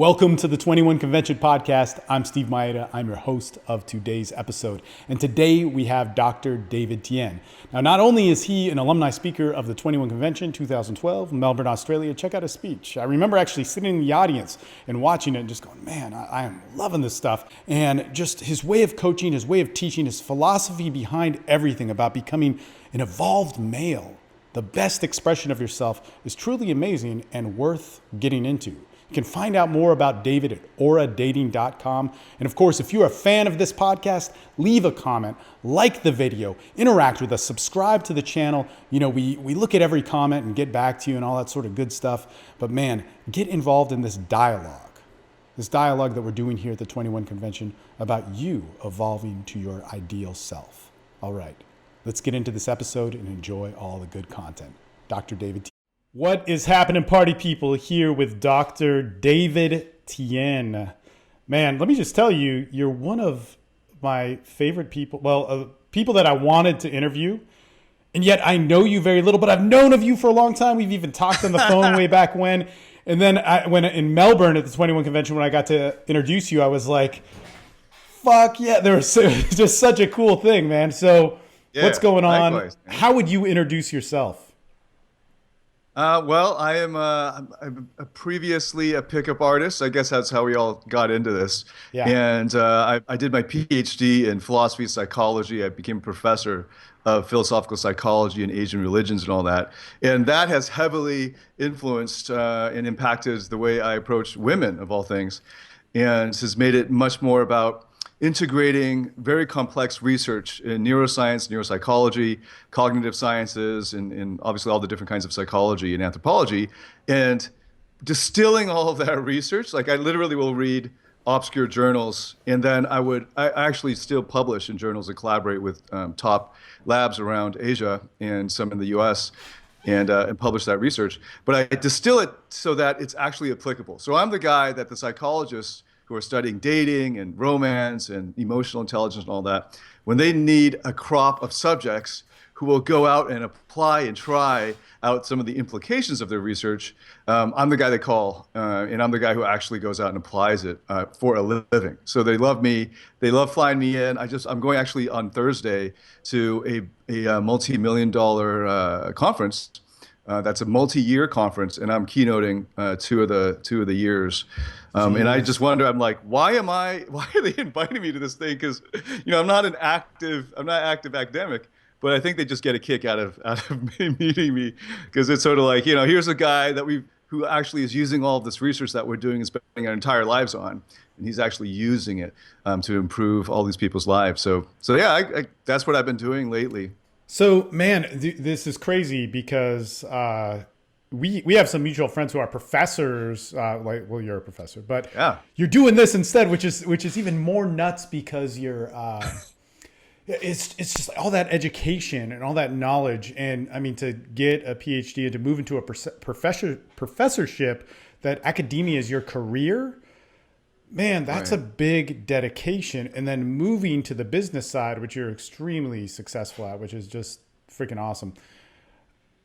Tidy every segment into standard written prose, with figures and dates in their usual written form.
Welcome to the 21 Convention Podcast. I'm Steve Mayeda. I'm your host of today's episode. And today we have Dr. David Tian. Now, not only is he an alumni speaker of the 21 Convention 2012, Melbourne, Australia, check out his speech. I remember actually sitting in the audience and watching it and just going, man, I am loving this stuff. And just his way of coaching, his way of teaching, his philosophy behind everything about becoming an evolved male, the best expression of yourself, is truly amazing and worth getting into. You can find out more about David at auradating.com. And of course, if you're a fan of this podcast, leave a comment, like the video, interact with us, subscribe to the channel. You know, we look at every comment and get back to you and all that sort of good stuff. But man, get involved in this dialogue that we're doing here at the 21 Convention about you evolving to your ideal self. All right, let's get into this episode and enjoy all the good content. Dr. David Tian. What is happening, party people? Here with Dr. David Tian. Man, let me just tell you, you're one of my favorite people, people that I wanted to interview. And yet I know you very little, but I've known of you for a long time. We've even talked on the phone way back when. And then when in Melbourne at the 21 Convention, when I got to introduce you, I was like, fuck yeah, there was just such a cool thing, man. So yeah, what's going on? Likewise, how would you introduce yourself? Well, I'm previously a pickup artist. I guess that's how we all got into this. Yeah. And I did my Ph.D. in philosophy and psychology. I became a professor of philosophical psychology and Asian religions and all that. And that has heavily influenced and impacted the way I approach women, of all things, and has made it much more about integrating very complex research in neuroscience, neuropsychology, cognitive sciences, and obviously all the different kinds of psychology and anthropology, and distilling all of that research. Like I literally will read obscure journals, and then I actually still publish in journals and collaborate with top labs around Asia and some in the US, and publish that research. But I distill it so that it's actually applicable. So I'm the guy that the psychologists who are studying dating and romance and emotional intelligence and all that, when they need a crop of subjects who will go out and apply and try out some of the implications of their research, I'm the guy they call, and I'm the guy who actually goes out and applies it for a living. So they love me. They love flying me in. I'm going actually on Thursday to a multi-million-dollar conference. That's a multi-year conference, and I'm keynoting two of the years. And I just wonder, I'm like, why are they inviting me to this thing? Because, I'm not active academic, but I think they just get a kick out of meeting me, because it's sort of like, here's a guy who actually is using all of this research that we're doing and spending our entire lives on, and he's actually using it to improve all these people's lives. So yeah, that's what I've been doing lately. So, man, this is crazy because we have some mutual friends who are professors. You're a professor, but yeah, you're doing this instead, which is even more nuts because you're. It's just all that education and all that knowledge, and I mean to get a PhD and to move into a professorship, that academia is your career. Man, that's right. A big dedication. And then moving to the business side, which you're extremely successful at, which is just freaking awesome.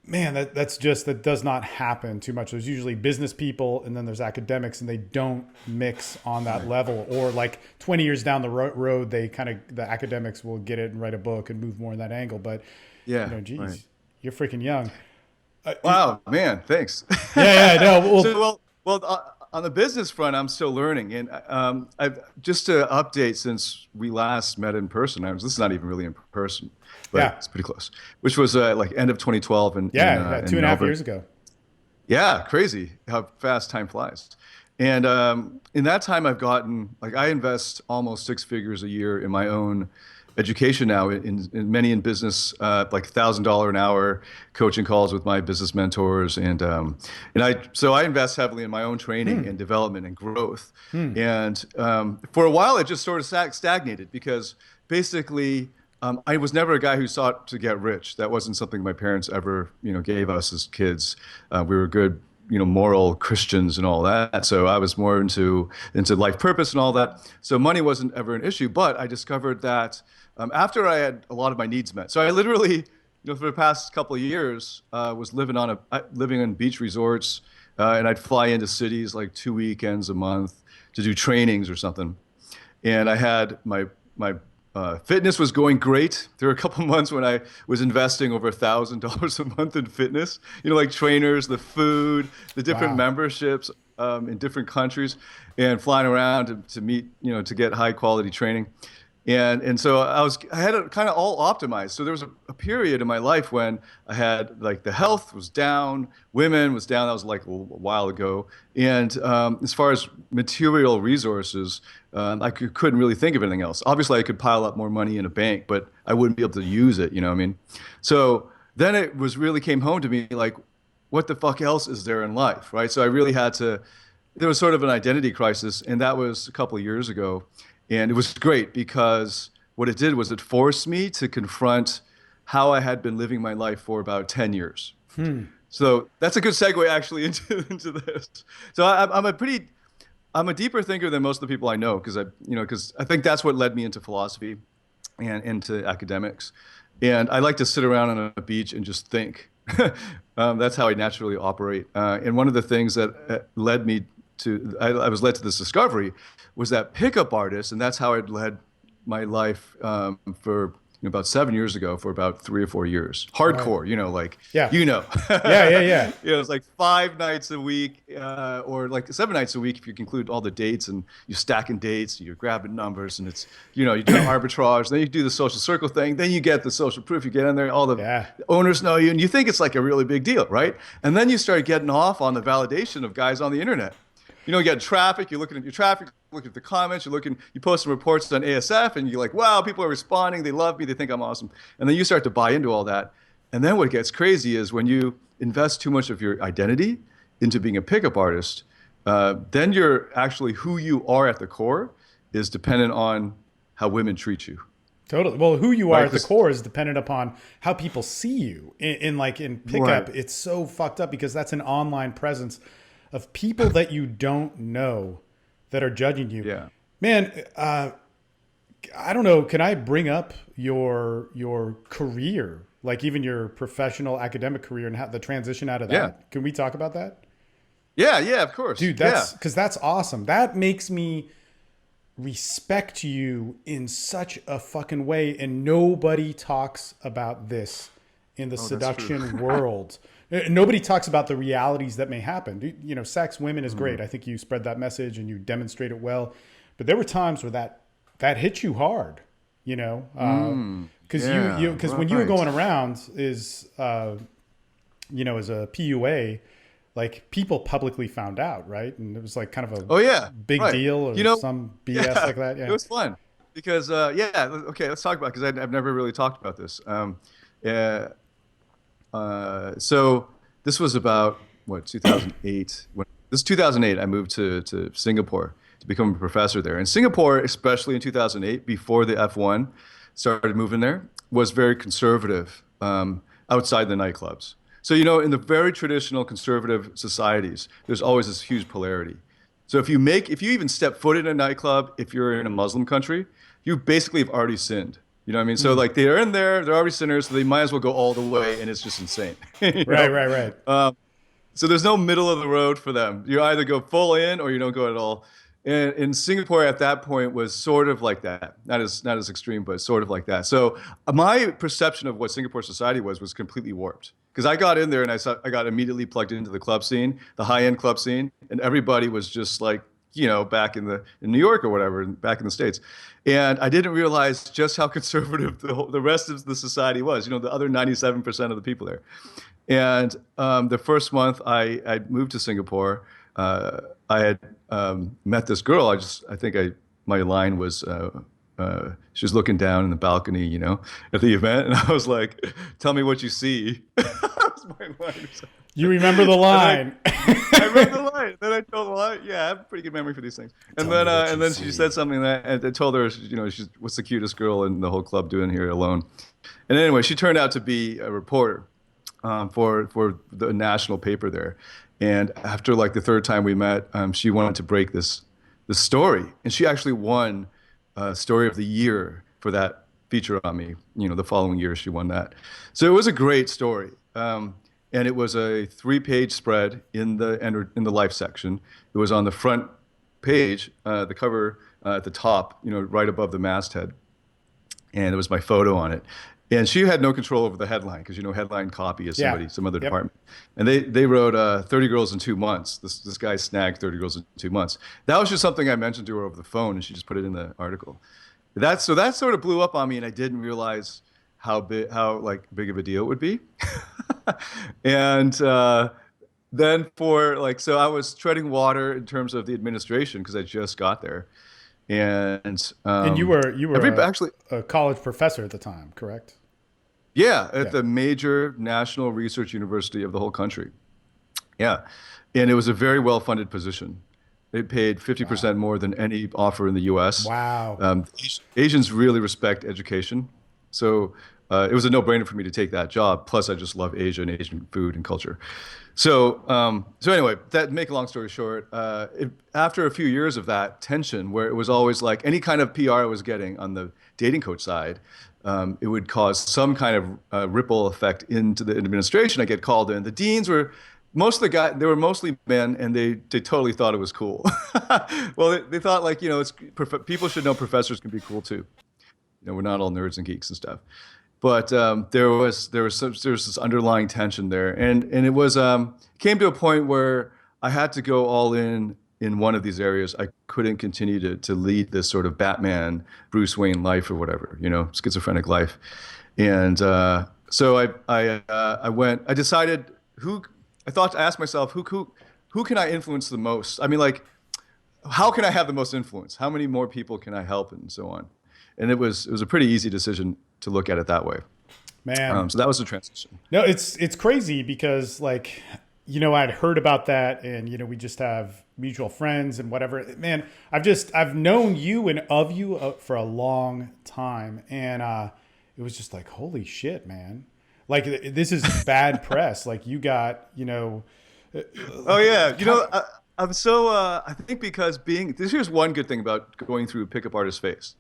Man, that does not happen too much. There's usually business people and then there's academics, and they don't mix on that right. level. Or like 20 years down the road, the academics will get it and write a book and move more in that angle. But yeah, geez, right. You're freaking young. Wow, man, thanks. Yeah, no. On the business front, I'm still learning, and I've just to update since we last met in person. This is not even really in person, but yeah. It's pretty close. Which was like end of 2012, and 2.5 years ago. Yeah, crazy how fast time flies. And in that time, I've gotten I invest almost 6 figures a year in my own education now, in many in business, like $1,000 an hour coaching calls with my business mentors, and I invest heavily in my own training and development and growth. And for a while, it just sort of stagnated because basically I was never a guy who sought to get rich. That wasn't something my parents ever gave us as kids. We were good moral Christians and all that. So I was more into life purpose and all that. So money wasn't ever an issue, but I discovered that after I had a lot of my needs met. So I literally, for the past couple of years, was living in beach resorts, and I'd fly into cities like 2 weekends a month to do trainings or something. And I had my fitness was going great. There were a couple months when I was investing over $1,000 a month in fitness. Like trainers, the food, the different Wow. memberships in different countries, and flying around to meet, to get high quality training. And so I had it kind of all optimized. So there was a period in my life when I had like the health was down, women was down. That was like a while ago. And as far as material resources, I couldn't really think of anything else. Obviously, I could pile up more money in a bank, but I wouldn't be able to use it. You know what I mean? So then it was really came home to me like, what the fuck else is there in life, right? So I really had to. There was sort of an identity crisis, and that was a couple of years ago. And it was great because what it did was it forced me to confront how I had been living my life for about 10 years. So that's a good segue actually into this. So I'm a deeper thinker than most of the people I know because I think that's what led me into philosophy and into academics. And I like to sit around on a beach and just think. That's how I naturally operate. And one of the things that led me I was led to this discovery was that pickup artist, and that's how I'd led my life for about 7 years ago for about 3 or 4 years. Hardcore, like Yeah. Yeah. it's like 5 nights a week, or like 7 nights a week if you include all the dates, and you're stacking dates, you're grabbing numbers, and it's you do arbitrage, then you do the social circle thing, then you get the social proof, you get in there, all the owners know you, and you think it's like a really big deal, right? And then you start getting off on the validation of guys on the internet. You get traffic, you're looking at your traffic, looking at the comments, you post some reports on ASF, and you're like, wow, people are responding, they love me, they think I'm awesome. And then you start to buy into all that. And then what gets crazy is when you invest too much of your identity into being a pickup artist, then you're actually who you are at the core is dependent on how women treat you. Totally. Well, who you are at the core is dependent upon how people see you. In pickup, it's so fucked up because that's an online presence of people that you don't know that are judging you. Yeah. Man, I don't know. Can I bring up your career, like even your professional academic career and how the transition out of that? Yeah. Can we talk about that? Yeah, of course. Dude, because that's awesome. That makes me respect you in such a fucking way. And nobody talks about this in the seduction world. Nobody talks about the realities that may happen. Sex, women is great. I think you spread that message and you demonstrate it well. But there were times where that hit you hard, because when you were going around as a PUA, like people publicly found out, right? And it was like kind of a big deal or some BS like that. Yeah. It was fun because okay, let's talk about because I've never really talked about this. So this was about 2008. This is 2008. I moved to Singapore to become a professor there. And Singapore, especially in 2008, before the F1 started moving there, was very conservative outside the nightclubs. So in the very traditional conservative societies, there's always this huge polarity. So if you even step foot in a nightclub, if you're in a Muslim country, you basically have already sinned. You know what I mean? So like they're in there, they're already sinners, so they might as well go all the way, and it's just insane. Right. So there's no middle of the road for them. You either go full in or you don't go at all. And in Singapore at that point was sort of like that. Not as extreme, but sort of like that. So my perception of what Singapore society was completely warped. Because I got in there and I got immediately plugged into the club scene, the high-end club scene, and everybody was just like, back in New York or whatever, back in the States. And I didn't realize just how conservative the rest of the society was, the other 97% of the people there. And the first month I moved to Singapore, I had met this girl. My line was, she was looking down in the balcony, at the event. And I was like, tell me what you see. That was my line. You remember the line. I remember the line. Then I told her, I have a pretty good memory for these things. And then she said something and I told her, she's what's the cutest girl in the whole club doing here alone. And anyway, she turned out to be a reporter for the national paper there. And after like the third time we met, she wanted to break this story. And she actually won Story of the Year for that feature on me. The following year she won that. So it was a great story. and it was a 3-page spread in the life section. It was on the front page, the cover at the top, right above the masthead, and it was my photo on it. And she had no control over the headline because headline copy is Yeah. some other Yep. department. And they wrote 30 girls in 2 months. This guy snagged 30 girls in 2 months. That was just something I mentioned to her over the phone, and she just put it in the article. That sort of blew up on me, and I didn't realize how like big of a deal it would be. And then so I was treading water in terms of the administration because I just got there, and And you were actually, a college professor at the time, correct? yeah, at Yeah. the major national research university of the whole country. Yeah, and it was a very well funded position. It paid Wow. 50% more than any offer in the U.S. Wow. Asians really respect education, so it was a no-brainer for me to take that job. Plus, I just love Asia and Asian food and culture. So anyway, that make a long story short, after a few years of that tension, where it was always like any kind of PR I was getting on the dating coach side, it would cause some kind of ripple effect into the administration. I get called in. The deans were most of the guys, they were mostly men, and they totally thought it was cool. Well, they thought like people should know professors can be cool too. We're not all nerds and geeks and stuff. But there was this underlying tension there, and it was came to a point where I had to go all in one of these areas. I couldn't continue to lead this sort of Batman, Bruce Wayne life or whatever, schizophrenic life, and so I went. I decided who I asked myself who can I influence the most? I mean, like, how can I have the most influence? How many more people can I help, and so on. And it was a pretty easy decision to look at it that way. Man. So that was the transition. No, it's crazy because like, I'd heard about that and we just have mutual friends and whatever. Man, I've known you and of you for a long time, and it was just like, holy shit, man. Like this is bad press. Like you got, Oh yeah, how, I'm so I think because here's one good thing about going through Pickup Artist phase.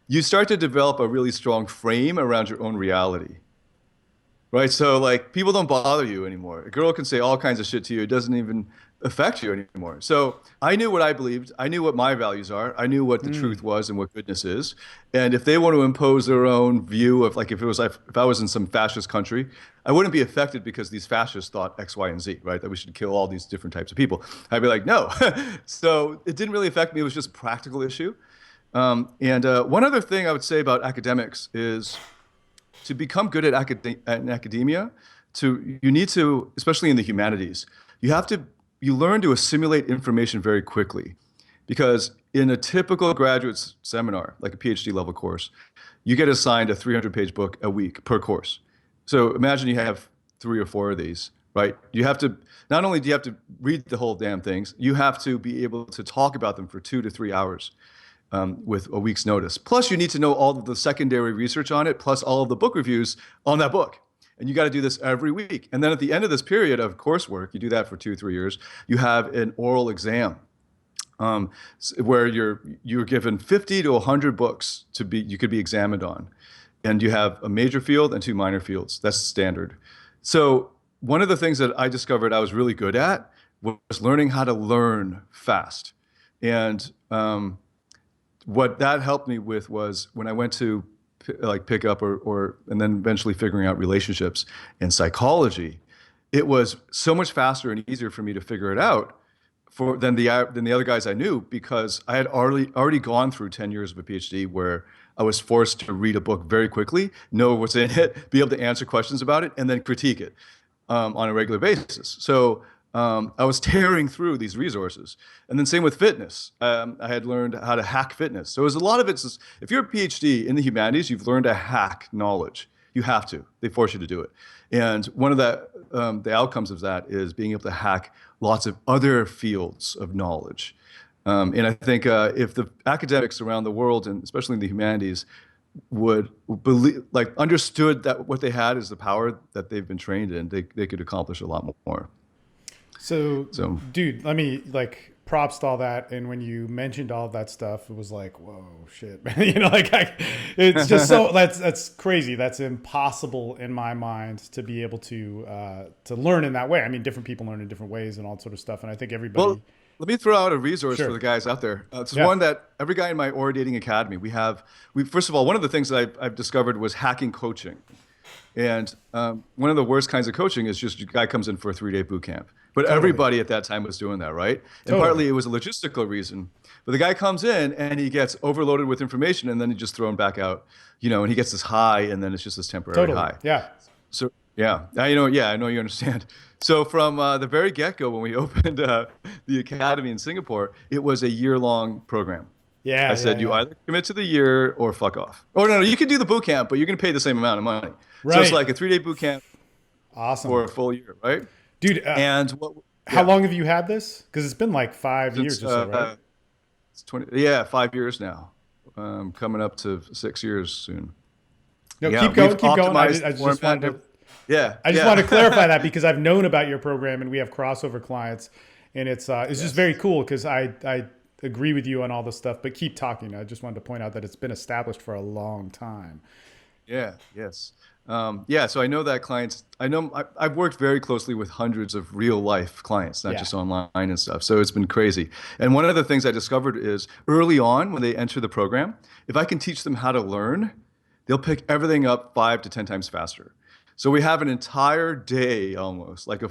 You start to develop a really strong frame around your own reality. Right? So like people don't bother you anymore. A girl can say all kinds of shit to you. It doesn't even affect you anymore. So I knew what I believed. I knew what my values are. I knew what the truth was and what goodness is. And if they want to impose their own view of like if I was in some fascist country, I wouldn't be affected because these fascists thought X, Y, and Z, right? That we should kill all these different types of people. I'd be like, no. So it didn't really affect me. It was just a practical issue. And one other thing I would say about academics is to become good at academia, you need to, especially in the humanities, you learn to assimilate information very quickly. Because in a typical graduate seminar, like a PhD level course, you get assigned a 300-page book a week per course. So imagine you have 3 or 4 of these, right? Not only do you have to read the whole damn things, you have to be able to talk about them for 2 to 3 hours. With a week's notice. Plus, you need to know all of the secondary research on it, plus all of the book reviews on that book. And you got to do this every week. And then at the end of this period of coursework, you do that for 2 or 3 years, you have an oral exam where you're given 50 to 100 books you could be examined on. And you have a major field and 2 minor fields. That's standard. So one of the things that I discovered I was really good at was learning how to learn fast. And what that helped me with was when I went to pick up and then eventually figuring out relationships and psychology, it was so much faster and easier for me to figure it out than the other guys I knew, because I had already gone through 10 years of a PhD where I was forced to read a book very quickly, know what's in it, be able to answer questions about it, and then critique it on a regular basis. So I was tearing through these resources. And then same with fitness. I had learned how to hack fitness. So a lot of it's, if you're a PhD in the humanities, you've learned to hack knowledge. You have to. They force you to do it. And one of the outcomes of that is being able to hack lots of other fields of knowledge. And I think if the academics around the world, and especially in the humanities, would understood that what they had is the power that they've been trained in, they could accomplish a lot more. So, So dude, let me props to all that. And when you mentioned all of that stuff, it was like, whoa, shit, man. It's just so that's crazy. That's impossible in my mind to be able to learn in that way. I mean, different people learn in different ways and all sort of stuff. And I think everybody. Well, let me throw out a resource for Sure. the guys out there. This is Yeah. one that every guy in my Aura Dating Academy, we first of all, one of the things that I've discovered was hacking coaching. And one of the worst kinds of coaching is just a guy comes in for a 3-day boot camp. But Totally. everybody at that time was doing that, right? And Totally. partly it was a logistical reason. But the guy comes in and he gets overloaded with information and then he just thrown back out, and he gets this high and then it's just this temporary Totally. high. Yeah. So yeah, I know you understand. So from the very get-go when we opened the academy in Singapore, it was a year-long program. Yeah. I said, you either commit to the year or fuck off. Or no, you can do the boot camp, but you're going to pay the same amount of money. Right. So it's like a 3-day boot camp Awesome. for a full year, right? Dude, And how long have you had this? Because it's been like 5 years or so, right? It's 5 years now. Coming up to 6 years soon. No, Yeah, keep going, we've keep going. I optimized just format. wanted to, Yeah. I just yeah. want to clarify that because I've known about your program and we have crossover clients, and it's just very cool because I agree with you on all this stuff. But keep talking. I just wanted to point out that it's been established for a long time. Yeah. Yes. So I know that clients. I've worked very closely with hundreds of real life clients, not just online and stuff. So it's been crazy. And one of the things I discovered is early on when they enter the program, if I can teach them how to learn, they'll pick everything up 5 to 10 times faster. So we have an entire day almost, like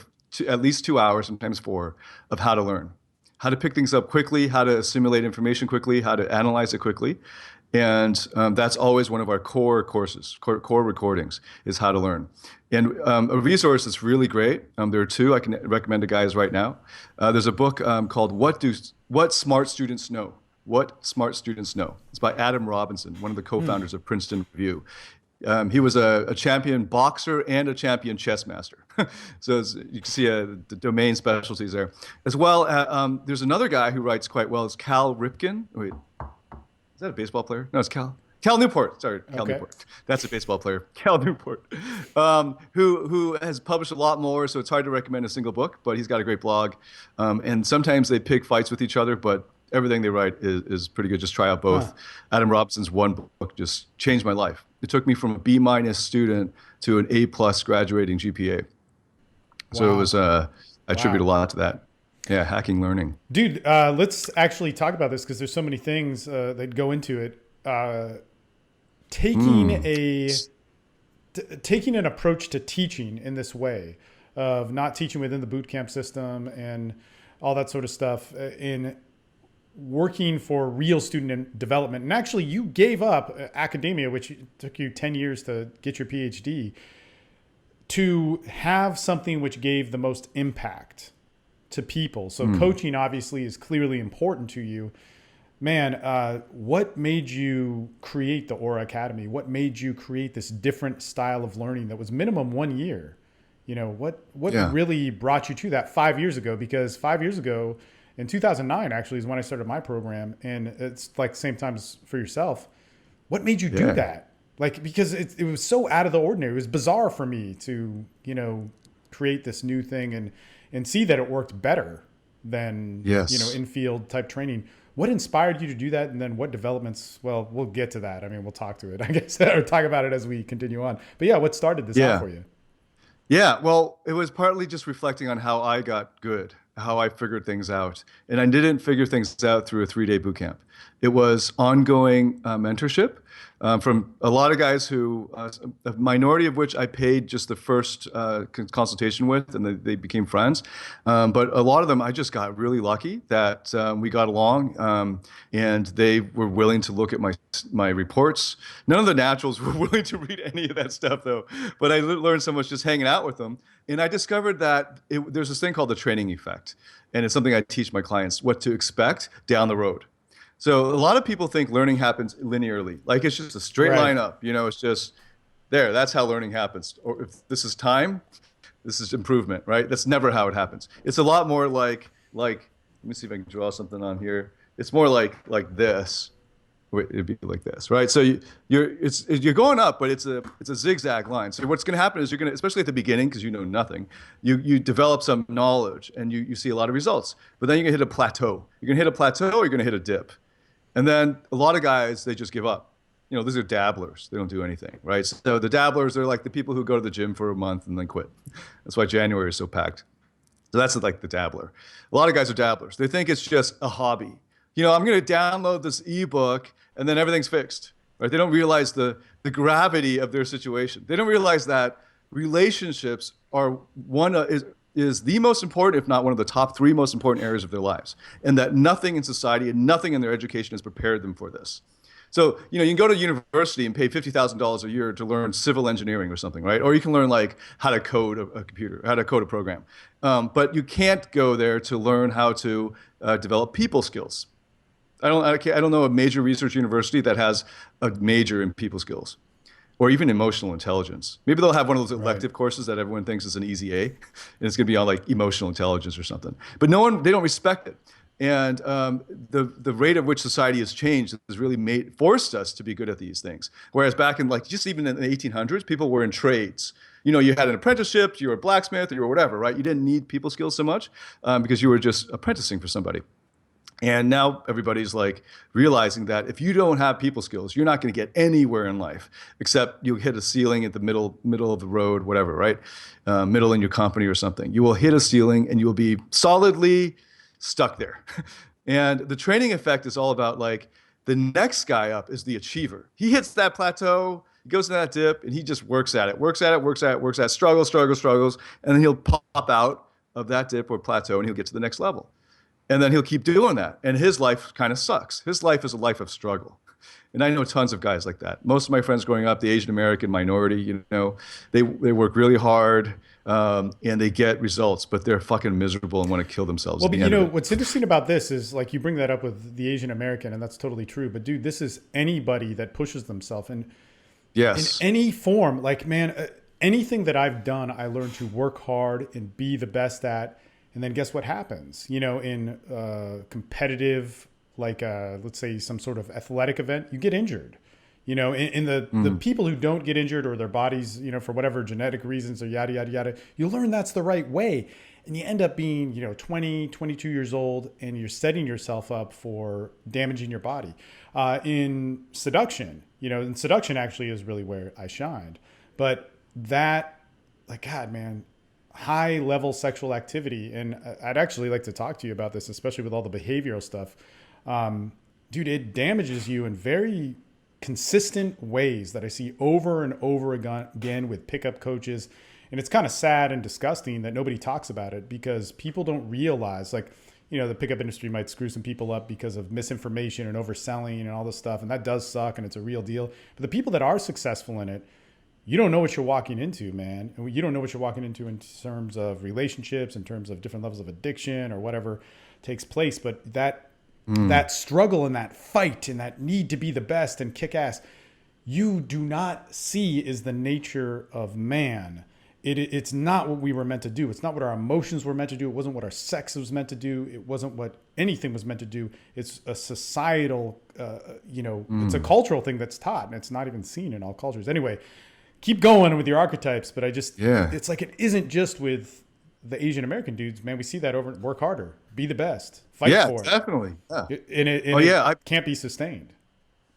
at least 2 hours, sometimes 4, of how to learn, how to pick things up quickly, how to assimilate information quickly, how to analyze it quickly. And that's always one of our core courses, core recordings, is how to learn. And a resource that's really great, there are 2 I can recommend to guys right now. There's a book called What Smart Students Know. What Smart Students Know. It's by Adam Robinson, one of the co-founders of Princeton Review. He was a champion boxer and a champion chess master. So you can see the domain specialties there. As well, there's another guy who writes quite well. It's Cal Ripken. Wait, is that a baseball player? No, it's Cal Newport. Sorry, Cal Newport. That's a baseball player. Cal Newport, who has published a lot more, so it's hard to recommend a single book, but he's got a great blog. And sometimes they pick fights with each other, but everything they write is pretty good. Just try out both. Huh. Adam Robinson's one book just changed my life. It took me from a B- student to an A+ graduating GPA. So it was, I attribute a lot to that. Yeah, hacking learning. Dude, let's actually talk about this because there's so many things that go into it. Taking an approach to teaching in this way of not teaching within the boot camp system and all that sort of stuff in working for real student development. And actually you gave up academia, which took you 10 years to get your PhD, to have something which gave the most impact to people. So coaching obviously is clearly important to you. Man, what made you create the Aura Academy? What made you create this different style of learning that was minimum 1 year? What really brought you to that 5 years ago? Because 5 years ago, in 2009, actually, is when I started my program. And it's like the same time as for yourself. What made you do that? Like, because it was so out of the ordinary. It was bizarre for me to, create this new thing and see that it worked better than, in-field type training. What inspired you to do that? And then what developments? Well, we'll get to that. I mean, we'll talk to it, I guess, or talk about it as we continue on. But yeah, what started this out for you? Yeah, well, it was partly just reflecting on how I got good, how I figured things out. And I didn't figure things out through a 3-day boot camp. It was ongoing mentorship from a lot of guys who, a minority of which I paid just the first consultation with, and they became friends. But a lot of them, I just got really lucky that we got along, and they were willing to look at my reports. None of the naturals were willing to read any of that stuff, though. But I learned so much just hanging out with them. And I discovered that there's this thing called the training effect. And it's something I teach my clients what to expect down the road. So a lot of people think learning happens linearly, like it's just a straight line up. It's just there. That's how learning happens. Or if this is time, this is improvement, right? That's never how it happens. It's a lot more like let me see if I can draw something on here. It's more like this. it'd be like this, right? So you're going up, but it's a zigzag line. So what's going to happen is you're going to, especially at the beginning, because you know nothing, you develop some knowledge and you see a lot of results. But then you're going to hit a plateau. You're going to hit a plateau, or you're going to hit a dip, and then a lot of guys, they just give up. These are dabblers. They don't do anything, right? So the dabblers are like the people who go to the gym for a month and then quit. That's why January is so packed. So that's like the dabbler. A lot of guys are dabblers. They think it's just a hobby. I'm going to download this ebook and then everything's fixed, right? They don't realize the gravity of their situation. They don't realize that relationships are is the most important, if not one of the top 3 most important areas of their lives, and that nothing in society and nothing in their education has prepared them for this. So, you can go to university and pay $50,000 a year to learn civil engineering or something, right? Or you can learn like how to code a computer, how to code a program. But you can't go there to learn how to develop people skills. I don't know a major research university that has a major in people skills or even emotional intelligence. Maybe they'll have one of those elective courses that everyone thinks is an easy A, and it's going to be on like emotional intelligence or something. But they don't respect it. And the rate at which society has changed has really forced us to be good at these things. Whereas back in like just even in the 1800s, people were in trades. You had an apprenticeship, you were a blacksmith, or you were whatever, right? You didn't need people skills so much because you were just apprenticing for somebody. And now everybody's like realizing that if you don't have people skills, you're not going to get anywhere in life, except you'll hit a ceiling at the middle of the road, whatever, right? Middle in your company or something. You will hit a ceiling and you will be solidly stuck there. And the training effect is all about like the next guy up is the achiever. He hits that plateau, he goes to that dip, and he just works at it, struggles, and then he'll pop out of that dip or plateau and he'll get to the next level. And then he'll keep doing that. And his life kind of sucks. His life is a life of struggle. And I know tons of guys like that. Most of my friends growing up, the Asian American minority, they work really hard and they get results, but they're fucking miserable and want to kill themselves. Well, but what's interesting about this is like you bring that up with the Asian American, and that's totally true. But dude, this is anybody that pushes themselves in any form. Like, man, anything that I've done, I learned to work hard and be the best at. And then guess what happens? In competitive, like let's say some sort of athletic event, you get injured. In the people who don't get injured or their bodies, for whatever genetic reasons or yada, yada, yada, you learn that's the right way. And you end up being, 20, 22 years old, and you're setting yourself up for damaging your body. In seduction, and seduction actually is really where I shined. But that, like, God, man, high level sexual activity. And I'd actually like to talk to you about this, especially with all the behavioral stuff. Dude, it damages you in very consistent ways that I see over and over again with pickup coaches. And it's kind of sad and disgusting that nobody talks about it because people don't realize, like, the pickup industry might screw some people up because of misinformation and overselling and all this stuff. And that does suck and it's a real deal. But the people that are successful in it, you don't know what you're walking into, man. You don't know what you're walking into in terms of relationships, in terms of different levels of addiction or whatever takes place. But that struggle and that fight and that need to be the best and kick ass, you do not see is the nature of man. It's not what we were meant to do. It's not what our emotions were meant to do. It wasn't what our sex was meant to do. It wasn't what anything was meant to do. It's a societal, it's a cultural thing that's taught, and it's not even seen in all cultures. Anyway, keep going with your archetypes, but it's like it isn't just with the Asian American dudes, man. We see that over work harder, be the best, fight for it. Definitely. Yeah. It can't be sustained.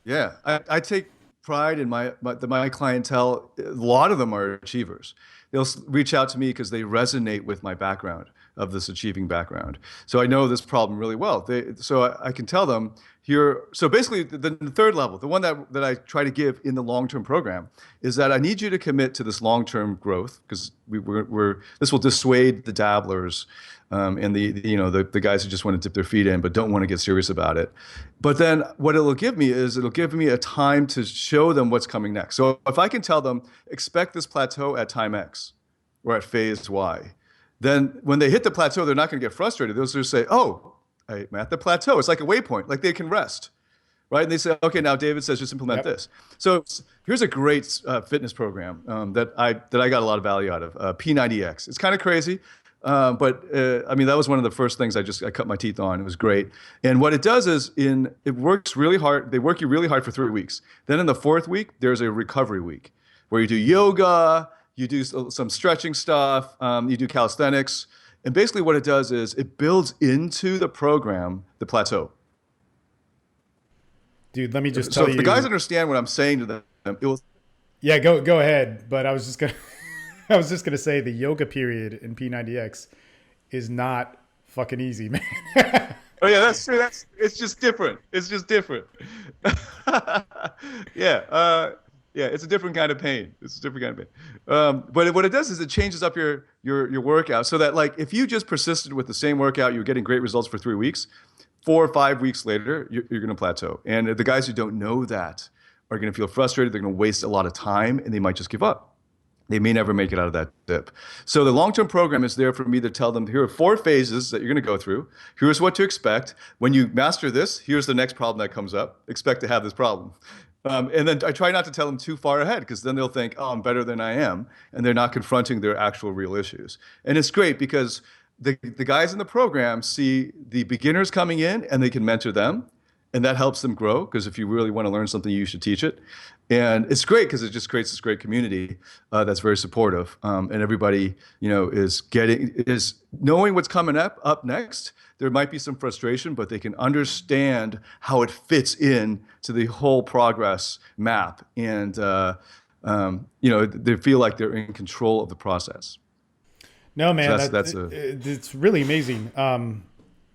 Yeah. I take pride in my clientele. A lot of them are achievers. They'll reach out to me because they resonate with my background of this achieving background. So I know this problem really well. So I can tell them here. So basically the third level, the one that I try to give in the long-term program is that I need you to commit to this long-term growth because this will dissuade the dabblers and the guys who just want to dip their feet in but don't want to get serious about it. But then what it'll give me is it'll give me a time to show them what's coming next. So if I can tell them, expect this plateau at time X or at phase Y, then when they hit the plateau, they're not going to get frustrated. They'll just say, oh, I'm at the plateau. It's like a waypoint, like they can rest, right? And they say, okay, now David says just implement this. So here's a great fitness program that I got a lot of value out of, P90X. It's kind of crazy. I mean, that was one of the first things I cut my teeth on. It was great. And what it does is it works really hard. They work you really hard for 3 weeks. Then in the fourth week, there's a recovery week where you do yoga, you do some stretching stuff, you do calisthenics. And basically what it does is it builds into the program the plateau. Dude, let me just So tell if you. the guys understand what I'm saying to them, it will. Yeah, go ahead. But I was just gonna I was just gonna say the yoga period in P90X is not fucking easy, man. Oh yeah, that's true. It's just different. It's just different. Yeah, yeah, it's a different kind of pain. It's a different kind of pain. But what it does is it changes up your workout so that like if you just persisted with the same workout, you're getting great results for 3 weeks. 4 or 5 weeks later, you're going to plateau. And the guys who don't know that are going to feel frustrated. They're going to waste a lot of time, and they might just give up. They may never make it out of that dip. So the long-term program is there for me to tell them, here are 4 phases that you're going to go through. Here's what to expect. When you master this, here's the next problem that comes up. Expect to have this problem. And then I try not to tell them too far ahead because then they'll think, oh, I'm better than I am. And they're not confronting their actual real issues. And it's great because the guys in the program see the beginners coming in and they can mentor them. And that helps them grow because if you really want to learn something, you should teach it. And it's great because it just creates this great community that's very supportive. And everybody, is knowing what's coming up next. There might be some frustration, but they can understand how it fits in to the whole progress map. And, they feel like they're in control of the process. No, man, So it's really amazing.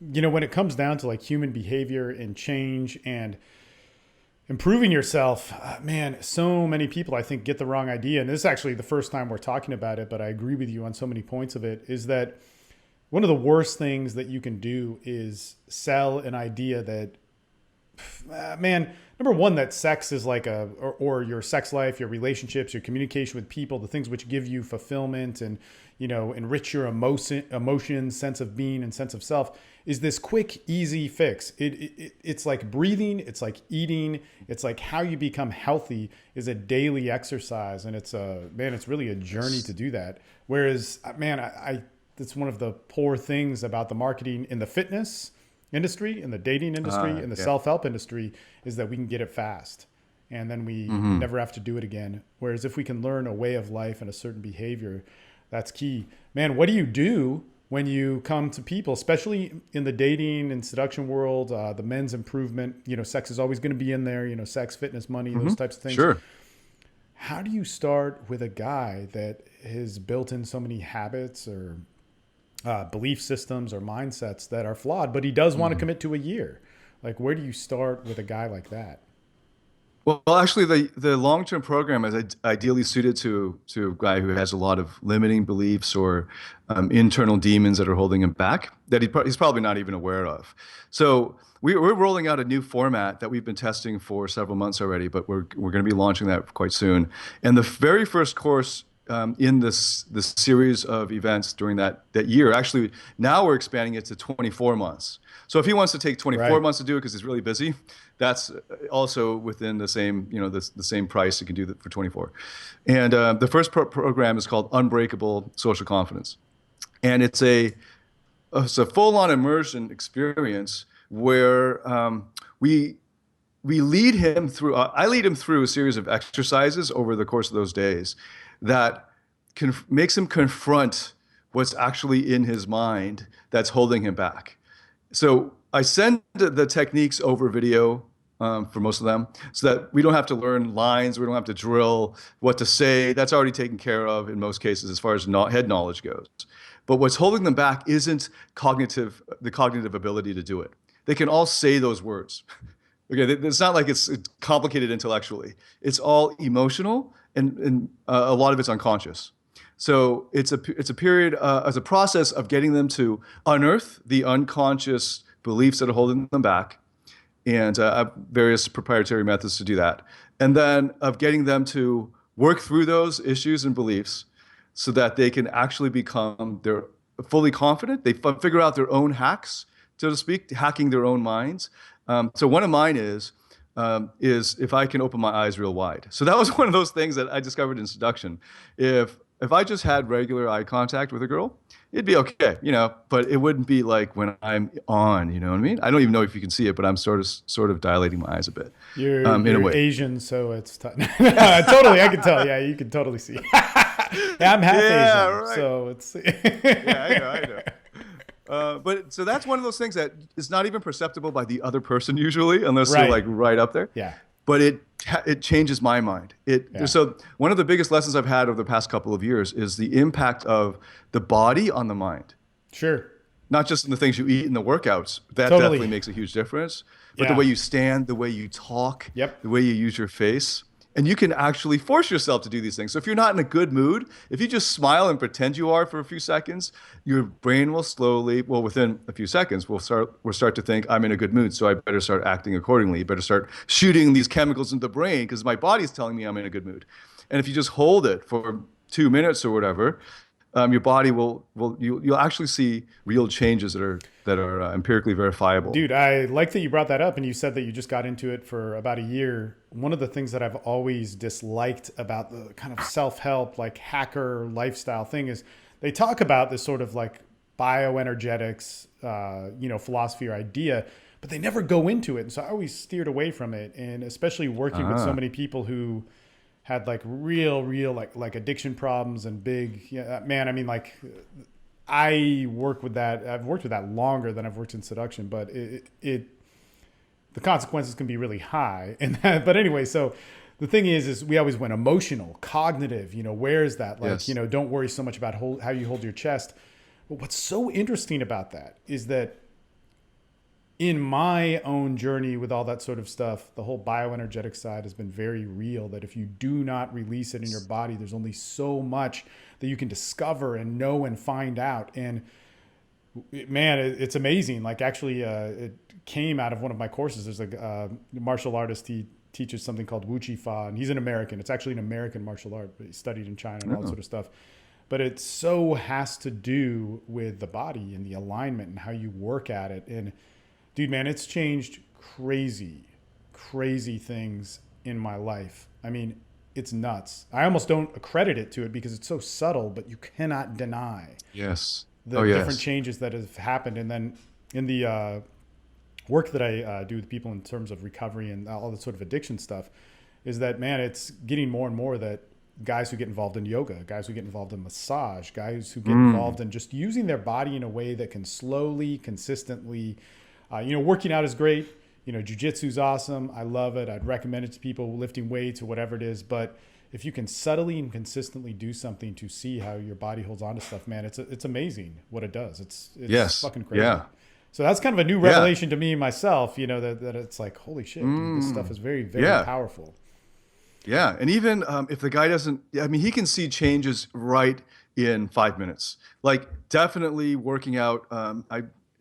When it comes down to like human behavior and change and improving yourself, man, so many people I think get the wrong idea. And this is actually the first time we're talking about it, but I agree with you on so many points of it, is that one of the worst things that you can do is sell an idea that, man, number one, that sex is like or your sex life, your relationships, your communication with people, the things which give you fulfillment and, enrich your emotions, sense of being and sense of self, is this quick, easy fix. It's like breathing. It's like eating. It's like how you become healthy is a daily exercise. And it's really a journey to do that. Whereas, man, it's one of the poor things about the marketing in the fitness industry, in the dating industry, in the self-help industry, is that we can get it fast. And then we never have to do it again. Whereas if we can learn a way of life and a certain behavior, that's key. Man, what do you do when you come to people, especially in the dating and seduction world, the men's improvement, sex is always going to be in there, sex, fitness, money, those types of things. Sure. How do you start with a guy that has built in so many habits or belief systems or mindsets that are flawed, but he does want to commit to a year? Like, where do you start with a guy like that? Well, actually, the long-term program is ideally suited to a guy who has a lot of limiting beliefs or internal demons that are holding him back that he's probably not even aware of. So we're rolling out a new format that we've been testing for several months already, but we're going to be launching that quite soon. And the very first course in this series of events during that year, actually, now we're expanding it to 24 months. So if he wants to take 24 months to do it because he's really busy, that's also within the same, the same price. You can do that for 24. And the first program is called Unbreakable Social Confidence. And it's a full-on immersion experience where we lead him through, I lead him through a series of exercises over the course of those days that makes him confront what's actually in his mind that's holding him back. So I send the techniques over video for most of them so that we don't have to learn lines. We don't have to drill what to say. That's already taken care of in most cases as far as head knowledge goes. But what's holding them back isn't the cognitive ability to do it. They can all say those words. Okay, it's not like it's complicated intellectually. It's all emotional and a lot of it's unconscious. So it's a period as a process of getting them to unearth the unconscious beliefs that are holding them back, and various proprietary methods to do that, and then of getting them to work through those issues and beliefs so that they can actually become fully confident. They figure out their own hacks, so to speak, hacking their own minds. So one of mine is if I can open my eyes real wide. So that was one of those things that I discovered in seduction. If if I just had regular eye contact with a girl, it'd be okay, but it wouldn't be like when I'm on, you know what I mean? I don't even know if you can see it, but I'm sort of dilating my eyes a bit, in a You're way. Asian, so it's totally. I can tell. Yeah, you can totally see. Yeah, I'm half Yeah, Asian, right. so it's. Yeah, I know. But so that's one of those things that is not even perceptible by the other person usually, unless they're Right. like right up there. Yeah. But it changes my mind. Yeah. So one of the biggest lessons I've had over the past couple of years is the impact of the body on the mind. Sure. Not just in the things you eat and the workouts. That definitely Totally. makes a huge difference. But the Yeah. way you stand, the way you talk, Yep. the way you use your face. And you can actually force yourself to do these things. So if you're not in a good mood, if you just smile and pretend you are for a few seconds, your brain will slowly, well, within a few seconds, we'll start to think, I'm in a good mood, so I better start acting accordingly. Better start shooting these chemicals into the brain because my body's telling me I'm in a good mood. And if you just hold it for 2 minutes or whatever, your body you'll actually see real changes that are empirically verifiable. Dude, I like that you brought that up and you said that you just got into it for about a year. One of the things that I've always disliked about the kind of self-help, like hacker lifestyle thing is they talk about this sort of like bioenergetics, philosophy or idea, but they never go into it. And so I always steered away from it. And especially working with so many people who had like real like addiction problems and big, yeah, man, I mean, like I've worked with that longer than I've worked in seduction, but the consequences can be really high. But anyway, so the thing is we always went emotional, cognitive, where is that? Like, Yes. don't worry so much about how you hold your chest. But what's so interesting about that is that in my own journey with all that sort of stuff, the whole bioenergetic side has been very real, that if you do not release it in your body, there's only so much that you can discover and know and find out. And man, it's amazing. Like actually, it came out of one of my courses. There's a martial artist. He teaches something called Wu Chi Fa, and he's an American. It's actually an American martial art, but he studied in China and all that sort of stuff. But it so has to do with the body and the alignment and how you work at it. And dude, man, it's changed crazy things in my life. I mean, it's nuts. I almost don't accredit it to it because it's so subtle, but you cannot deny Yes. the different changes that have happened. And then in the work that I do with people in terms of recovery and all the sort of addiction stuff is that, man, it's getting more and more that guys who get involved in yoga, guys who get involved in massage, guys who get involved in just using their body in a way that can slowly, consistently, working out is great. Jiu-jitsu's awesome. I love it. I'd recommend it to people lifting weights or whatever it is. But if you can subtly and consistently do something to see how your body holds on to stuff, man, it's amazing what it does. It's Yes. fucking crazy. Yeah. So that's kind of a new revelation to me myself, that it's like, holy shit, dude, this stuff is very, very powerful. Yeah, and even if the guy doesn't, I mean, he can see changes right in 5 minutes. Like definitely working out,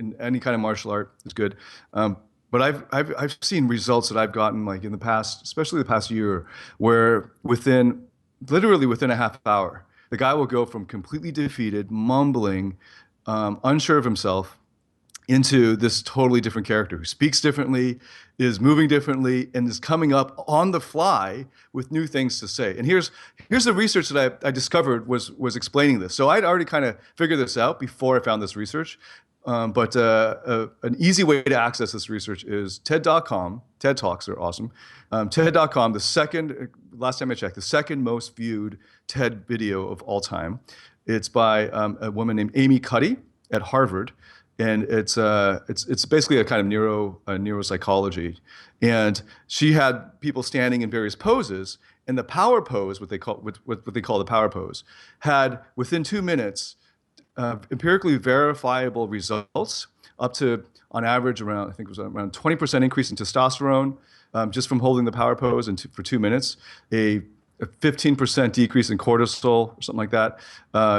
in any kind of martial art is good. But I've seen results that I've gotten like in the past, especially the past year, where literally within a half hour, the guy will go from completely defeated, mumbling, unsure of himself, into this totally different character who speaks differently, is moving differently, and is coming up on the fly with new things to say. And here's the research that I discovered was explaining this. So I'd already kind of figured this out before I found this research. But an easy way to access this research is TED.com. TED Talks are awesome. TED.com, last time I checked, the second most viewed TED video of all time. It's by a woman named Amy Cuddy at Harvard. And it's basically a kind of neuropsychology, and she had people standing in various poses, and the power pose, what they call the power pose, had within 2 minutes empirically verifiable results up to on average around 20% increase in testosterone just from holding the power pose for 2 minutes, a 15% decrease in cortisol or something like that.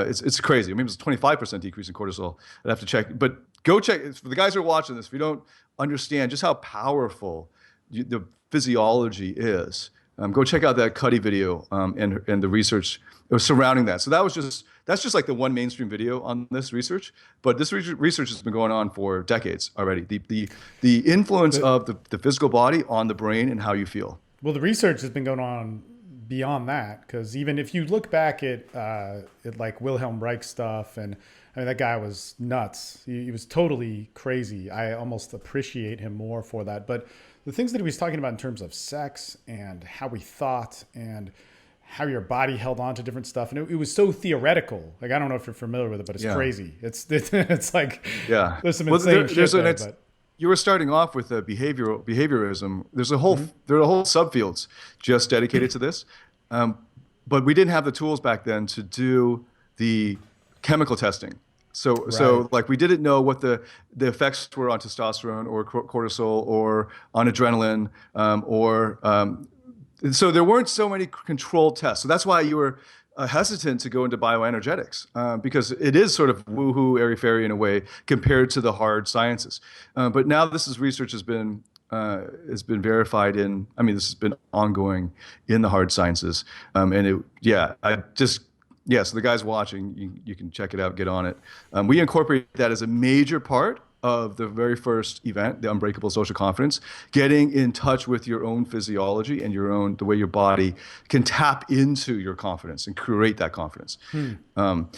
It's crazy. I mean, it was a 25% decrease in cortisol. I'd have to check, but go check. For the guys who are watching this, if you don't understand just how powerful the physiology is, go check out that Cuddy video and the research surrounding that. So that's just like the one mainstream video on this research, but this research has been going on for decades already. The influence of the physical body on the brain and how you feel. Well, the research has been going on beyond that, because even if you look back at like Wilhelm Reich stuff, and I mean that guy was nuts. He was totally crazy. I almost appreciate him more for that. But the things that he was talking about in terms of sex and how we thought and how your body held on to different stuff, and it was so theoretical. Like I don't know if you're familiar with it, but it's crazy. It's like there's some insane shit there. But you were starting off with behaviorism. There are whole subfields just dedicated to this, but we didn't have the tools back then to do the chemical testing. So like we didn't know what the effects were on testosterone or cortisol or on adrenaline so there weren't so many controlled tests. So that's why you were hesitant to go into bioenergetics because it is sort of woohoo, airy-fairy in a way compared to the hard sciences. But now research has been verified this has been ongoing in the hard sciences. So the guys watching, you can check it out, get on it. We incorporate that as a major part of the very first event, the Unbreakable Social Confidence, getting in touch with your own physiology and the way your body can tap into your confidence and create that confidence.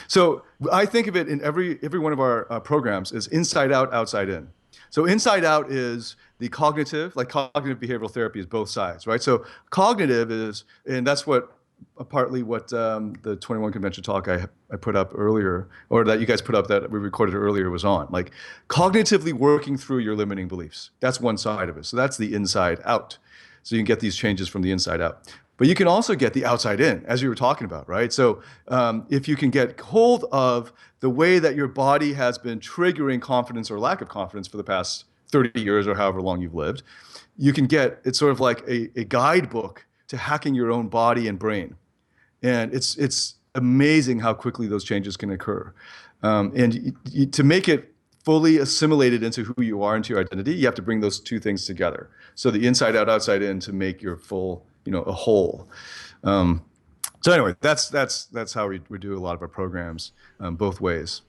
So I think of it in every one of our programs as inside out, outside in. So inside out is the cognitive behavioral therapy is both sides, right? So cognitive is, and that's partly what the 21 convention talk I put up earlier, or that you guys put up that we recorded earlier, was on. Like cognitively working through your limiting beliefs. That's one side of it. So that's the inside out. So you can get these changes from the inside out. But you can also get the outside in, as you were talking about, right? So if you can get hold of the way that your body has been triggering confidence or lack of confidence for the past 30 years or however long you've lived, you can it's sort of like a guidebook to hacking your own body and brain. And it's amazing how quickly those changes can occur. To make it fully assimilated into who you are, into your identity, you have to bring those two things together. So the inside out, outside in, to make your full, a whole. So anyway, that's how we do a lot of our programs, both ways.